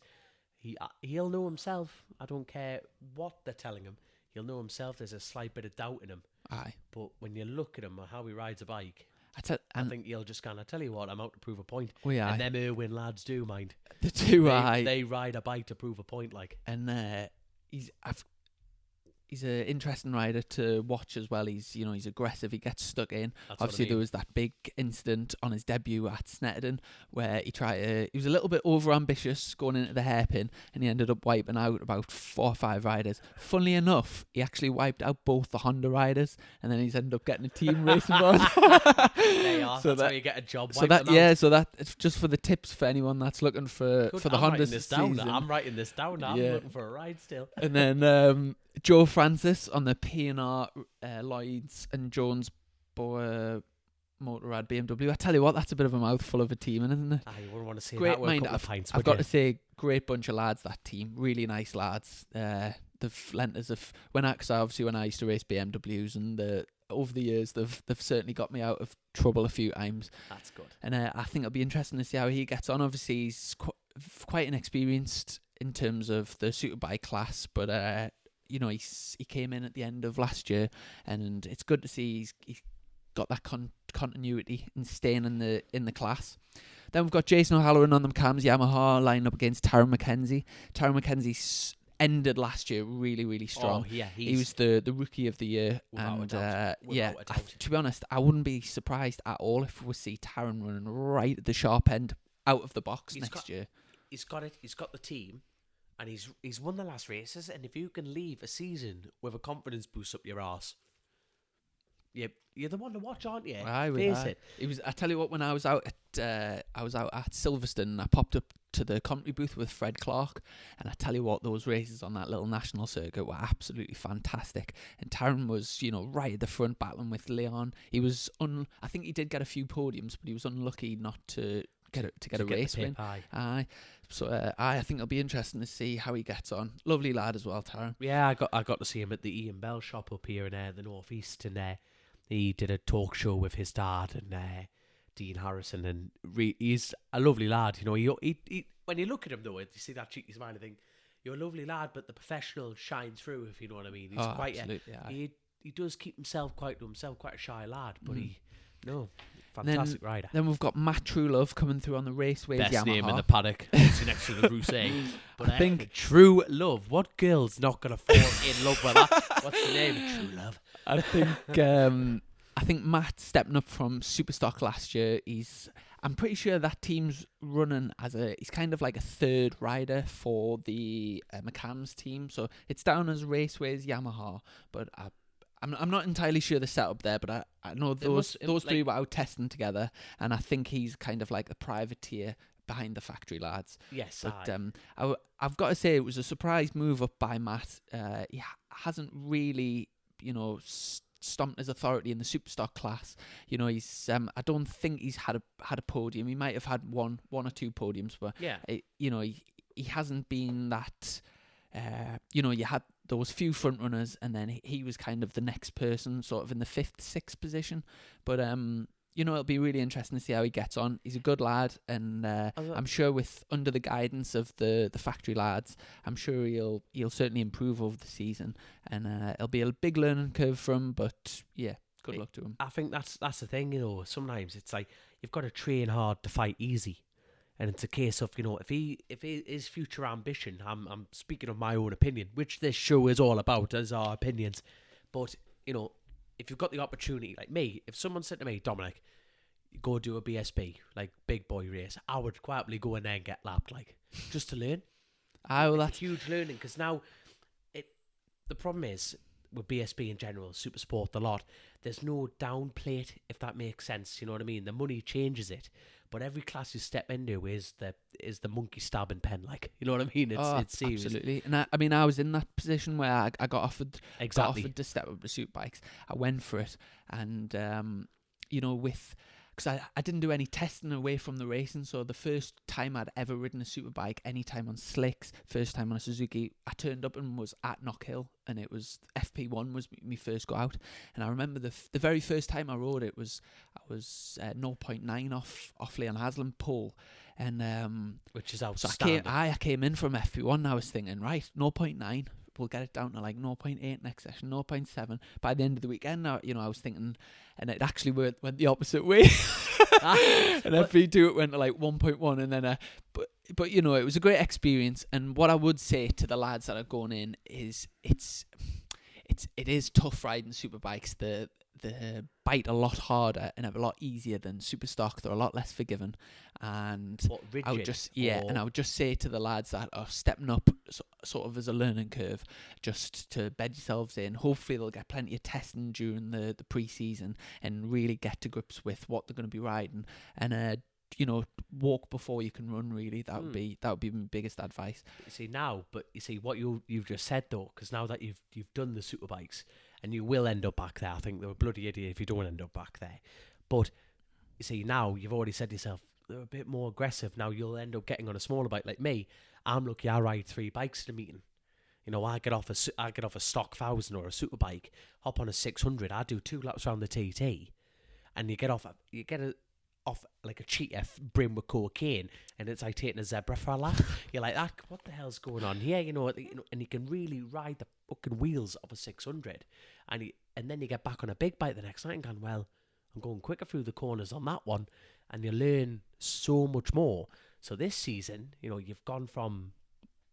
he'll know himself. I don't care what they're telling him. He'll know himself. There's a slight bit of doubt in him. Aye. But when you look at him and how he rides a bike, I think he'll just kind of tell you what, I'm out to prove a point. And them Irwin lads do, mind. The two they ride a bike to prove a point, like. And he's an interesting rider to watch as well. He's aggressive. He gets stuck in. Obviously, there was that big incident on his debut at Snetterton where he was a little bit over ambitious going into the hairpin, and he ended up wiping out about 4 or 5 riders. Funnily enough, he actually wiped out both the Honda riders, and then he's ended up getting a team racing one. There you are. So that's how you get a job. So it's just for the tips for anyone that's looking for the Honda season. I'm writing this down now. I'm looking for a ride still. And then Joe Francis on the P&R Lloyds and Jones Boer Motorrad BMW. I tell you what, that's a bit of a mouthful of a team, isn't it? You wouldn't want to say great that word. Mind. I've got to say, great bunch of lads, that team. Really nice lads. They've lent us when I used to race BMWs, and over the years they've certainly got me out of trouble a few times. That's good. And I think it'll be interesting to see how he gets on. Obviously, he's quite inexperienced in terms of the superbike class, but he came in at the end of last year, and it's good to see he's got that continuity and staying in the class. Then we've got Jason O'Halloran on the McCams Yamaha lining up against Taron McKenzie. Taron McKenzie ended last year really, really strong. Oh, yeah, he was the rookie of the year, and to be honest, I wouldn't be surprised at all if we see Taron running right at the sharp end out of the box next year. He's got it. He's got the team. And he's won the last races, and if you can leave a season with a confidence boost up your arse, you're the one to watch, aren't you? Face it. It was. I tell you what, when I was out at Silverstone, I popped up to the commentary booth with Fred Clark, and I tell you what, those races on that little national circuit were absolutely fantastic. And Taron was, right at the front battling with Leon. He was I think he did get a few podiums, but he was unlucky not to get a race win. Aye. So I think it'll be interesting to see how he gets on. Lovely lad as well, Taron. Yeah, I got to see him at the Ian Bell shop up here in the northeast, and he did a talk show with his dad and Dean Harrison, and he's a lovely lad. He when you look at him though, you see that cheeky smile, I think you're a lovely lad, but the professional shines through, if you know what I mean. He's he does keep himself quite to himself, quite a shy lad, but fantastic rider. Then we've got Matt Truelove coming through on the Raceways Best Yamaha. name in the paddock, next to the Rouse. But I think True Love. What girl's not gonna fall in love with that? What's the name? True Love. I think Matt stepping up from Superstock last year. I'm pretty sure that team's running he's kind of like a third rider for the McCams team. So it's down as Raceways Yamaha, but I'm not entirely sure the setup there, but I know those three were out testing together, and I think he's kind of like the privateer behind the factory lads. Yes, but I've got to say it was a surprise move up by Matt. He hasn't really, stomped his authority in the superstock class. He's I don't think he's had a podium. He might have had one or two podiums, but he hasn't been that. You had those few front runners, and then he was kind of the next person, sort of in the 5th, 6th position. But it'll be really interesting to see how he gets on. He's a good lad, and I'm sure under the guidance of the factory lads, I'm sure he'll certainly improve over the season, and it'll be a big learning curve for him. But yeah, good luck to him. I think that's the thing. Sometimes it's like you've got to train hard to fight easy. And it's a case of, if his future ambition, I'm speaking of my own opinion, which this show is all about, as our opinions. But, if you've got the opportunity, like me, if someone said to me, Dominic, go do a BSB, like big boy race, I would quietly go in there and get lapped, like, just to learn. That's huge learning, because now, the problem is, with BSB in general, super sport, a lot, there's no down plate, if that makes sense, you know what I mean? The money changes it. But every class you step into is the monkey stabbing pen, like, you know what I mean? It's serious. Absolutely. And I was in that position where I got offered to step up to Superbikes. I went for it, and because I didn't do any testing away from the racing, so the first time I'd ever ridden a Superbike, any time on slicks, first time on a Suzuki, I turned up and was at Knockhill, and it was FP1 was my first go out, and I remember the very first time I rode it I was 0.9 off Leon Haslam pole, and which is outstanding. So I came in from FP1, and I was thinking, right, 0.9. We'll get it down to like 0.8 next session, 0.7. By the end of the weekend, I was thinking, and it actually went the opposite way. And FP2 it went to like 1.1, and then but it was a great experience. And what I would say to the lads that are going in is it is tough riding superbikes. The bite a lot harder and a lot easier than superstock. They're a lot less forgiving, and I would just say to the lads that are stepping up sort of as a learning curve, just to bed yourselves in. Hopefully they'll get plenty of testing during the pre-season and really get to grips with what they're going to be riding, and walk before you can run. Really, that would be my biggest advice. You see what you've just said though, because now that you've done the superbikes, and you will end up back there. I think they're a bloody idiot if you don't end up back there. But you see, now you've already said to yourself, they're a bit more aggressive. Now you'll end up getting on a smaller bike. Like me, I'm lucky I ride 3 bikes at a meeting. I get off a stock 1000 or a superbike, hop on a 600. I do 2 laps around the TT, and you get off like a cheetah brim with cocaine, and it's like taking a zebra for a lap. You're like, what the hell's going on here? And you can really ride the fucking wheels of a 600, and then you get back on a big bike the next night and going, well, I'm going quicker through the corners on that one, and you learn so much more. So this season, you've gone from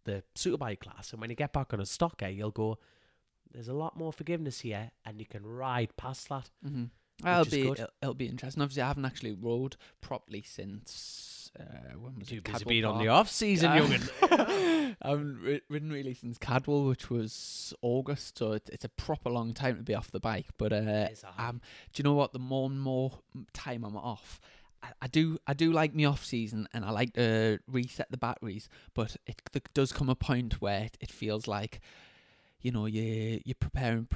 the superbike class, and when you get back on a stocker, you'll go, there's a lot more forgiveness here, and you can ride past that. Mm-hmm. It'll be interesting. Obviously, I haven't actually rode properly since when was it? Busy being on the off season, youngin. I haven't ridden really since Cadwell, which was August, so it's a proper long time to be off the bike. But do you know what? The more and more time I'm off, I do like my off season, and I like to reset the batteries. But there does come a point where it feels like, you're preparing,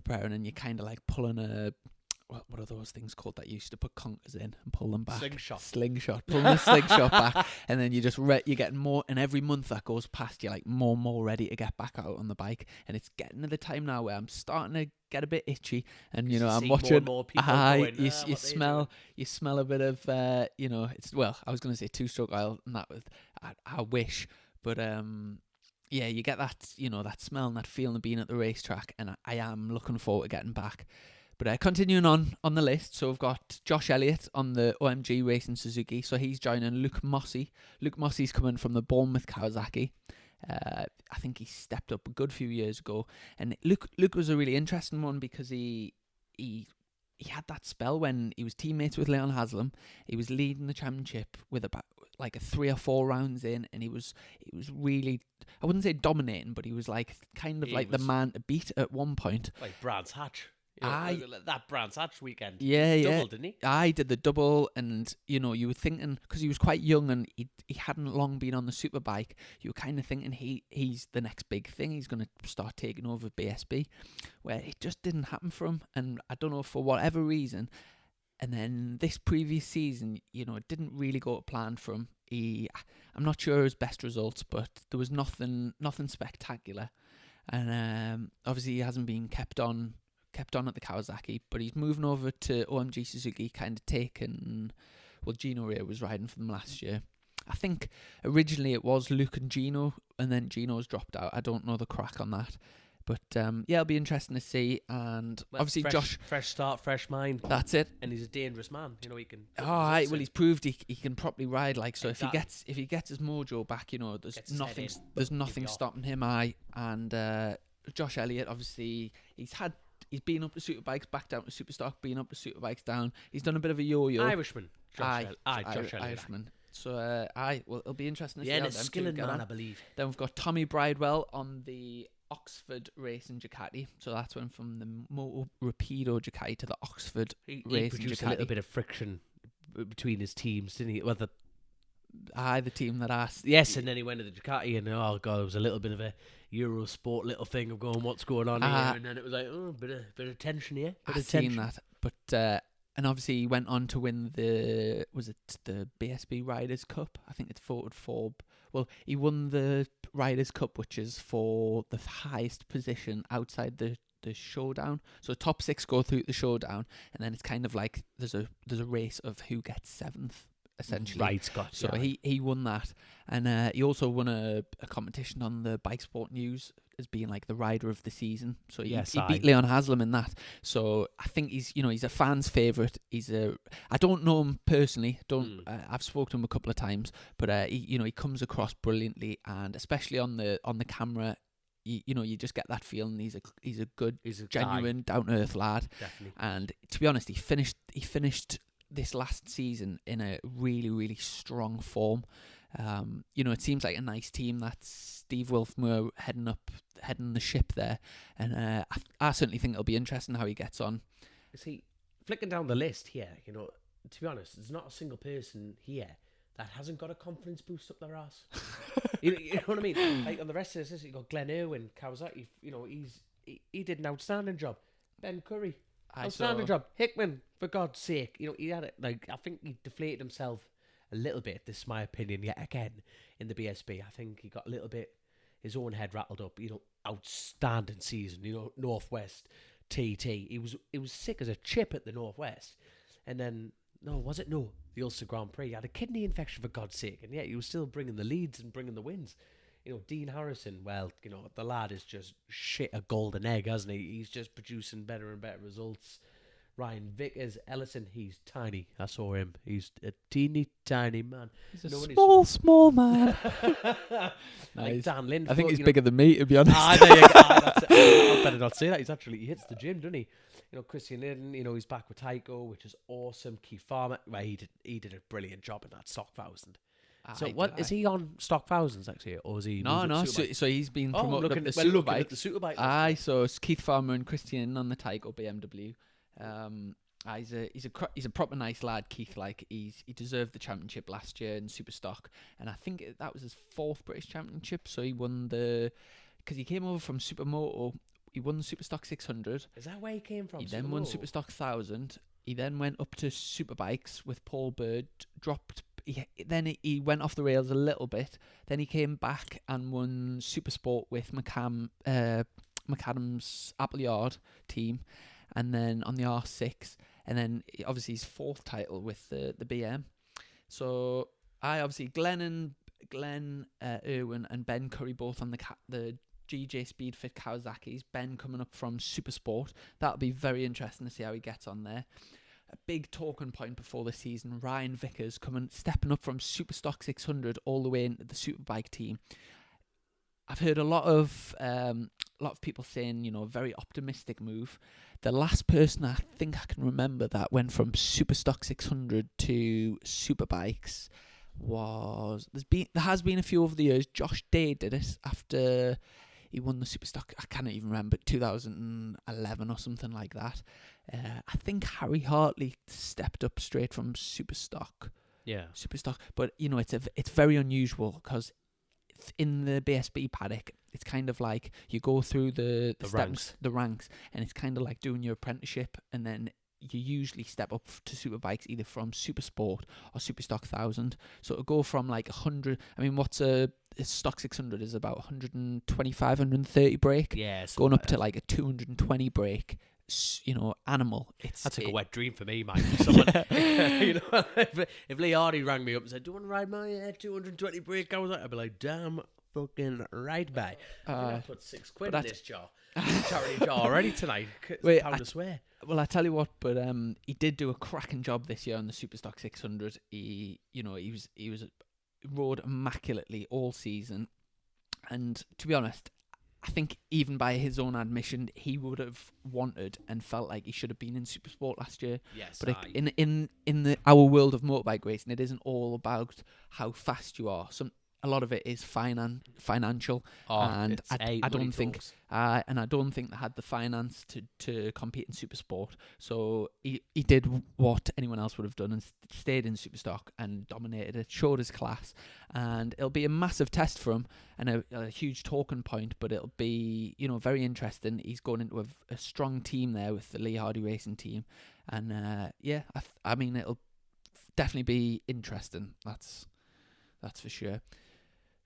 and you're kind of like pulling a. What are those things called that you used to put conkers in and pull them back? Slingshot. Pulling the slingshot back, and then you just you're getting more. And every month that goes past, you're like more and more ready to get back out on the bike. And it's getting to the time now where I'm starting to get a bit itchy, and I'm watching. More people going, you smell a bit of it's I was going to say 2-stroke oil, and that was I wish, but yeah, you get that that smell and that feeling of being at the racetrack, and I am looking forward to getting back. But continuing on the list, so we've got Josh Elliott on the OMG Racing Suzuki. So he's joining Luke Mossey. Luke Mossey's coming from the Bournemouth Kawasaki. I think he stepped up a good few years ago. And Luke was a really interesting one because he had that spell when he was teammates with Leon Haslam. He was leading the championship with about like a 3 or 4 rounds in, and he was really, I wouldn't say dominating, but he was like kind of the man to beat at one point. Like Brands Hatch. That Brands Hatch weekend. Yeah, He yeah. doubled, didn't he? I did the double, and you were thinking, because he was quite young and he hadn't long been on the Superbike, you were kind of thinking he's the next big thing. He's going to start taking over BSB, where it just didn't happen for him, and I don't know, for whatever reason. And then this previous season, it didn't really go to plan for him. I'm not sure his best results, but there was nothing spectacular, and obviously he hasn't been kept on at the Kawasaki, but he's moving over to OMG Suzuki, kind of taken. Well, Gino Rea was riding for them last year. I think originally it was Luke and Gino, and then Gino's dropped out. I don't know the crack on that, but it'll be interesting to see. And obviously Josh, fresh start, fresh mind. That's it. And he's a dangerous man. He can. Well, he's proved he can properly ride. So exactly. if he gets his mojo back, there's nothing stopping him. And Josh Elliott, obviously he's been up to Superbikes, back down to Superstock, been up to Superbikes, down. He's done a bit of a yo-yo. Irishman. Josh Elliott. Irishman. So, it'll be interesting to see. Yeah, and a skilling man, I believe. Then we've got Tommy Bridewell on the Oxford Racing Ducati. So that's went from the Moto Rapido Ducati to the Oxford Racing Ducati. He produced a little bit of friction between his teams, didn't he? Well, the team that asked. Yes, and then he went to the Ducati, and oh god, it was a little bit of a Eurosport little thing of going, what's going on here? And then it was like, bit of tension here. I've seen that, but and obviously he went on to win the BSB Riders Cup. I think it's voted for. Well, he won the Riders Cup, which is for the highest position outside the showdown. So top 6 go through the showdown, and then it's kind of like there's a race of who gets 7th. Essentially, right, so he won that, and he also won a competition on the Bike Sport News as being like the rider of the season. So he beat Leon Haslam in that. So I think he's a fan's favourite. I don't know him personally. I've spoken to him a couple of times, but he comes across brilliantly, and especially on the camera. You just get that feeling he's a good, genuine, down to earth lad. Definitely. And to be honest, he finished this last season in a really, really strong form. It seems like a nice team. That's Steve Wilfmer heading the ship there, and I certainly think it'll be interesting how he gets on. See, flicking down the list here, to be honest, there's not a single person here that hasn't got a confidence boost up their ass. you know what I mean? Like on the rest of this, you got Glenn Irwin, Kawasaki. He did an outstanding job. Ben Curry. Outstanding job. Hickman, for God's sake. He had it. I think he deflated himself a little bit. This is my opinion. Yet again, in the BSB, I think he got a little bit his own head rattled up. Outstanding season. Northwest TT. He was sick as a chip at the Northwest, and then the Ulster Grand Prix. He had a kidney infection, for God's sake, and yet he was still bringing the leads and bringing the wins. Dean Harrison, the lad is just shit a golden egg, hasn't he? He's just producing better and better results. Ryan Vickers, Ellison, he's tiny. I saw him. He's a teeny tiny man. He's a small man. Like Dan Lindford. I think he's bigger than me, to be honest. There you go. I better not say that. He hits the gym, doesn't he? Christian Lydon, he's back with Tycho, which is awesome. Keith Farmer, he did a brilliant job in that Stock 1000. So is he on Stock Thousands actually, or is he? No. So he's been promoted up the Superbike. Aye, so it's Keith Farmer and Christian on the Tyco BMW. He's a proper nice lad, Keith. He deserved the championship last year in Superstock, and I think that was his 4th British Championship. So he won because he came over from Supermoto. He won the Superstock 600. Is that where he came from? He then won Superstock 1000. He then went up to Superbikes with Paul Bird. Then he went off the rails a little bit. Then he came back and won Supersport with McAdams Appleyard team, and then on the R6, and then obviously his 4th title with the BM. So obviously Glenn Irwin and Ben Curry both on the GJ Speedfit Kawasaki's. Ben coming up from Supersport. That'll be very interesting to see how he gets on there. A big talking point before the season, Ryan Vickers stepping up from Superstock 600 all the way into the Superbike team. I've heard a lot of people saying, a very optimistic move. The last person I think I can remember that went from Superstock 600 to Superbikes there has been a few over the years. Josh Day did it after he won the Superstock, I can't even remember, 2011 or something like that. I think Harry Hartley stepped up straight from Superstock. Yeah. Superstock. But, it's very unusual because in the BSB paddock, it's kind of like you go through the ranks, and it's kind of like doing your apprenticeship, and then you usually step up to Superbikes either from Supersport or Superstock 1000. So to go from like 100, I mean, what's a stock 600 is about 125, 130 brake. Yeah. Going up to like a 220 brake, animal. That's like a wet dream for me, mate. Someone, if Lee Hardy rang me up and said, "Do you want to ride my 220 brake?" I'd be like, "Damn fucking right, mate." I put £6 in this jar, charity jar already tonight. Wait, I swear. Well, I tell you what, but he did do a cracking job this year on the Superstock 600. He rode immaculately all season, and to be honest, I think even by his own admission, he would have wanted and felt like he should have been in Supersport last year. Yes, but in our world of motorbike racing, it isn't all about how fast you are. A lot of it is financial, and I don't think they had the finance to compete in Supersport. So he did what anyone else would have done and stayed in Superstock and dominated it, showed his class, and it'll be a massive test for him and a huge talking point. But it'll be very interesting. He's going into a strong team there with the Lee Hardy Racing team, and I mean it'll definitely be interesting. That's for sure.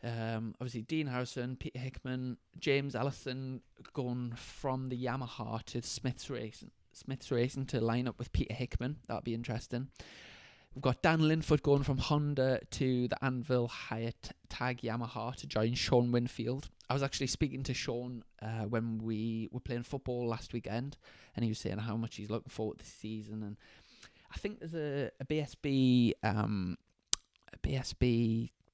Obviously Dean Harrison, Peter Hickman, James Ellison going from the Yamaha to Smith's Racing to line up with Peter Hickman. That'll be interesting. We've got Dan Linfoot going from Honda to the Anvil Hyatt Tag Yamaha to join Sean Winfield. I was actually speaking to Sean when we were playing football last weekend, and he was saying how much he's looking forward to this season. And I think there's a BSB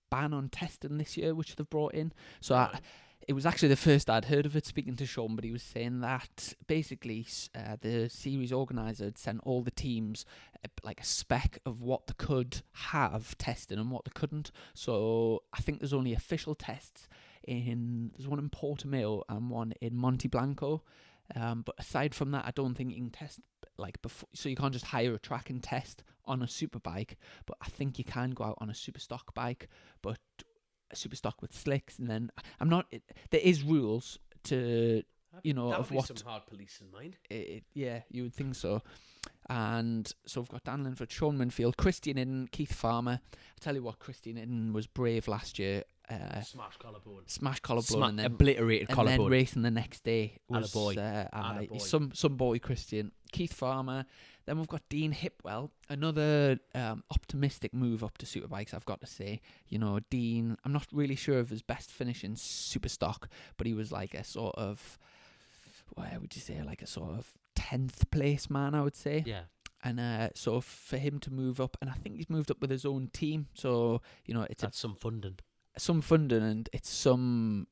ban on testing this year, which they've brought in. So it was actually the first I'd heard of it, speaking to Sean, but he was saying that basically the series organizer had sent all the teams like a spec of what they could have testing and what they couldn't. So I think there's only official tests there's one in Portimao and one in Monte Blanco. But aside from that, I don't think you can test like before. So you can't just hire a track and test on a superbike. But I think you can go out on a superstock bike, but a superstock with slicks. And then there is rules to that of what some hard police in mind. Yeah, you would think so. And so we've got Dan Linford, Sean Winfield, Christian Iden, Keith Farmer. I tell you what, Christian Iden was brave last year. Smash collarbone, and then obliterated collarbone. And then racing the next day was Attaboy. Some boy Christian. Keith Farmer. Then we've got Dean Hipwell, another optimistic move up to Superbikes, I've got to say. Dean, I'm not really sure of his best finish in Superstock, but he was like a sort of, where would you say, like a sort of 10th place man, I would say. Yeah. And so for him to move up, and I think he's moved up with his own team, so that's some funding. And it's some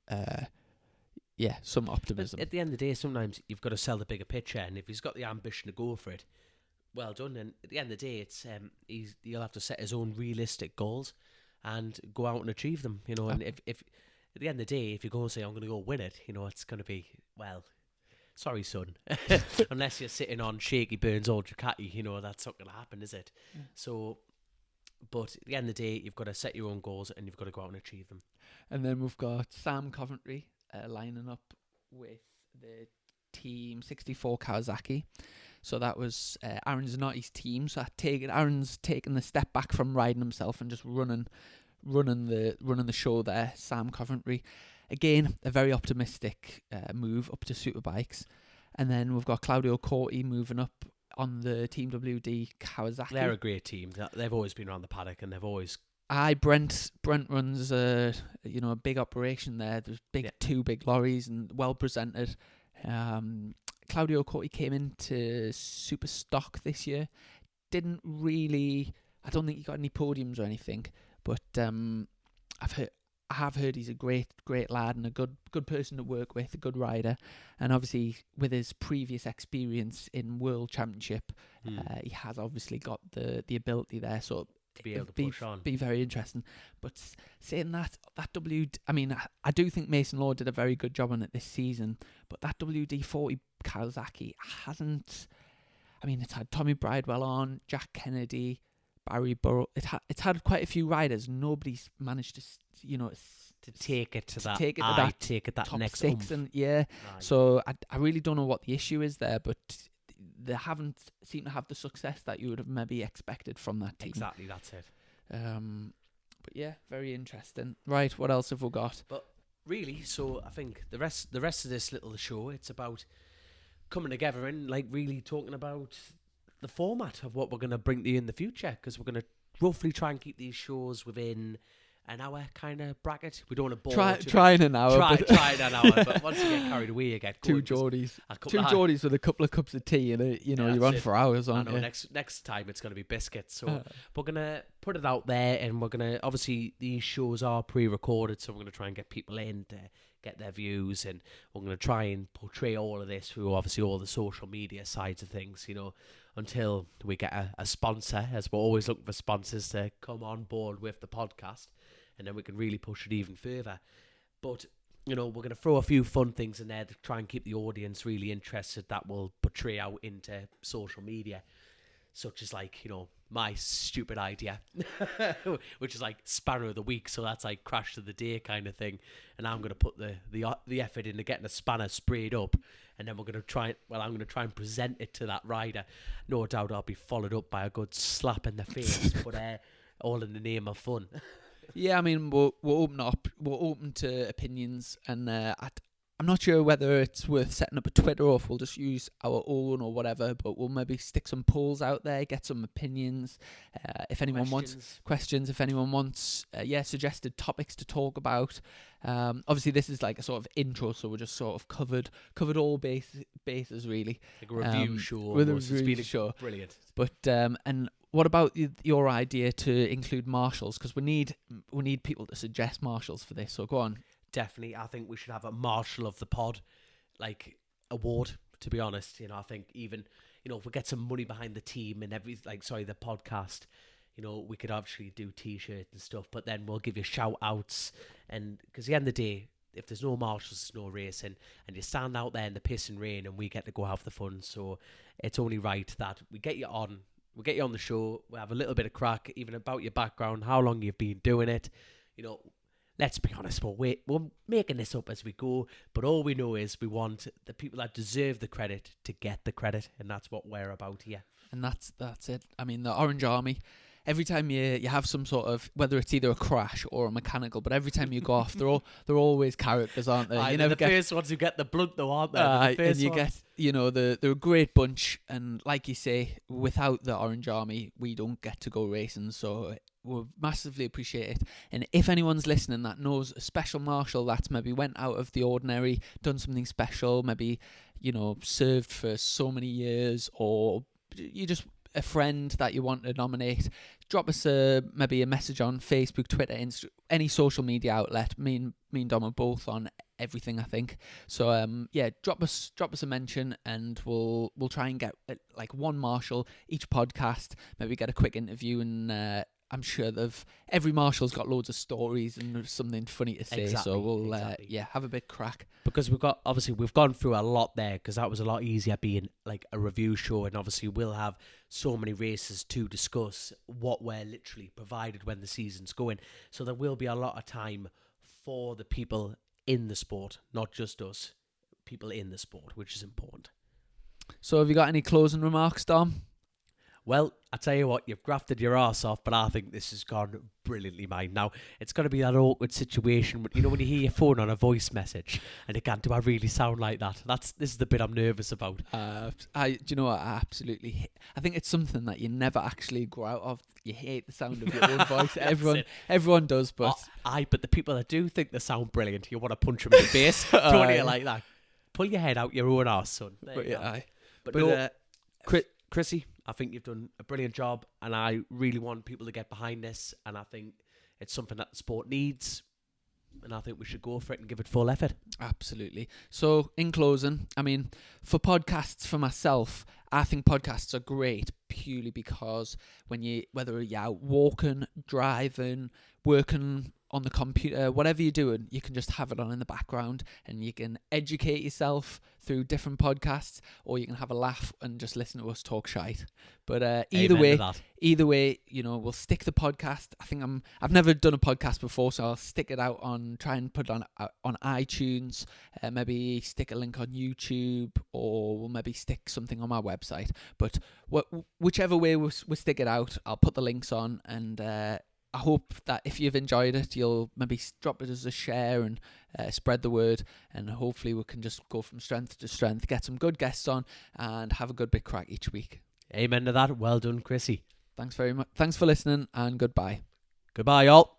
optimism. But at the end of the day, sometimes you've got to sell the bigger picture, and if he's got the ambition to go for it, well done. And at the end of the day, it's he'll have to set his own realistic goals and go out and achieve them. And if at the end of the day, if you go and say I'm going to go win it, it's going to be, well, sorry, son, unless you're sitting on shaky Burns or Ducati, that's not going to happen, is it? Yeah. So. But at the end of the day, you've got to set your own goals and you've got to go out and achieve them. And then we've got Sam Coventry lining up with the Team 64 Kawasaki. So that was Aaron Zanotti's team. So Aaron's taken the step back from riding himself and just running the show there. Sam Coventry, again, a very optimistic move up to Superbikes. And then we've got Claudio Corti moving up on the Team WD Kawasaki. They're a great team. They've always been around the paddock, and they've always. Brent runs a big operation there. There's two big lorries and well presented. Claudio Corti came into Superstock this year. Didn't really. I don't think he got any podiums or anything, but I have heard he's a great lad and a good person to work with, a good rider, and obviously with his previous experience in World Championship, he has obviously got the ability there. So to be able to push on. Be very interesting. But saying that I mean, I do think Mason Law did a very good job on it this season, but that WD-40 Kawasaki hasn't. I mean, it's had Tommy Bridewell on, Jack Kennedy, Barry Burrow. It's had quite a few riders. Nobody's managed to, to take it to that top next 6, and so I really don't know what the issue is there, but they haven't seemed to have the success that you would have maybe expected from that team. Exactly, that's it. But yeah, very interesting. Right, what else have we got? But really, so I think the rest of this little show, it's about coming together and like really talking about the format of what we're going to bring to you in the future, because we're going to roughly try and keep these shows within an hour kind of bracket. We don't want to bore try in an hour. Try in an hour, but once you get carried away, you get two Geordies with a couple of cups of tea, and you're on for hours, aren't you? Next time it's going to be biscuits. So we're going to put it out there, and we're going to, obviously these shows are pre-recorded, so we're going to try and get people in to get their views, and we're going to try and portray all of this through obviously all the social media sides of things, until we get a sponsor, as we're always looking for sponsors to come on board with the podcast, and then we can really push it even further. But, we're going to throw a few fun things in there to try and keep the audience really interested, that will portray out into social media, such as like, my stupid idea, which is like spanner of the week. So that's like crash of the day kind of thing. And I'm going to put the effort into getting a spanner sprayed up. And then I'm going to try and present it to that rider. No doubt I'll be followed up by a good slap in the face, but all in the name of fun. Yeah, I mean, we're open to opinions, and I'm not sure whether it's worth setting up a Twitter or if we'll just use our own or whatever, but we'll maybe stick some polls out there, get some opinions. If anyone wants questions, if anyone wants suggested topics to talk about. Obviously this is like a sort of intro, so we're just sort of covered all bases really. Like a review show. With a review show. Brilliant. But and what about your idea to include marshals? Because we need people to suggest marshals for this, so go on. Definitely, I think we should have a Marshal of the Pod, like, award, to be honest. I think even, if we get some money behind the team and the podcast, we could actually do T-shirts and stuff, but then we'll give you shout-outs, and, because at the end of the day, if there's no marshals, there's no racing, and you stand out there in the piss and rain, and we get to go have the fun, so it's only right that we get you on the show, we have a little bit of crack, even about your background, how long you've been doing it, Let's be honest, we're making this up as we go, but all we know is we want the people that deserve the credit to get the credit, and that's what we're about here. And that's it. I mean, the Orange Army, every time you have some sort of, whether it's either a crash or a mechanical, but every time you go off, they're always characters, aren't they? You never get the first ones who get the blunt, though, aren't they? And you get, they're a great bunch, and like you say, without the Orange Army, we don't get to go racing, so we'll massively appreciate it. And if anyone's listening that knows a special marshal that's maybe went out of the ordinary, done something special, maybe, served for so many years, or you just a friend that you want to nominate, drop us maybe a message on Facebook, Twitter, Insta, any social media outlet. Me and Dom are both on everything, I think. So drop us a mention, and we'll try and get like one marshal each podcast. Maybe get a quick interview, and I'm sure every marshal's got loads of stories and something funny to say. Exactly, so we'll have a bit crack, because we've gone through a lot there, because that was a lot easier being like a review show, and obviously we'll have so many races to discuss what we're literally provided when the season's going. So there will be a lot of time for the people in the sport, not just us, people in the sport, which is important. So have you got any closing remarks, Dom? Well, I tell you what, you've grafted your arse off, but I think this has gone brilliantly, mine. Now, it's going to be that awkward situation, when you hear your phone on a voice message, and it can't, do I really sound like that? This is the bit I'm nervous about. Do you know what? I think it's something that you never actually grow out of. You hate the sound of your own voice. Everyone does, but... But the people that do think they sound brilliant, you want to punch them in the face. Don't you like that? Pull your head out your own arse, son. Chrissy, I think you've done a brilliant job, and I really want people to get behind this, and I think it's something that the sport needs, and I think we should go for it and give it full effort. Absolutely. So, in closing, I mean, for podcasts, for myself, I think podcasts are great, purely because whether you're out walking, driving, working on the computer, whatever you're doing, you can just have it on in the background and you can educate yourself through different podcasts, or you can have a laugh and just listen to us talk shite. But either way, we'll stick the podcast. I've never done a podcast before, so I'll stick it out try and put it on iTunes, maybe stick a link on YouTube, or we'll maybe stick something on my website. But whichever way we stick it out, I'll put the links on, and I hope that if you've enjoyed it, you'll maybe drop it as a share and spread the word, and hopefully we can just go from strength to strength, get some good guests on, and have a good big crack each week. Amen to that. Well done, Chrissy. Thanks very much. Thanks for listening, and goodbye. Goodbye, y'all.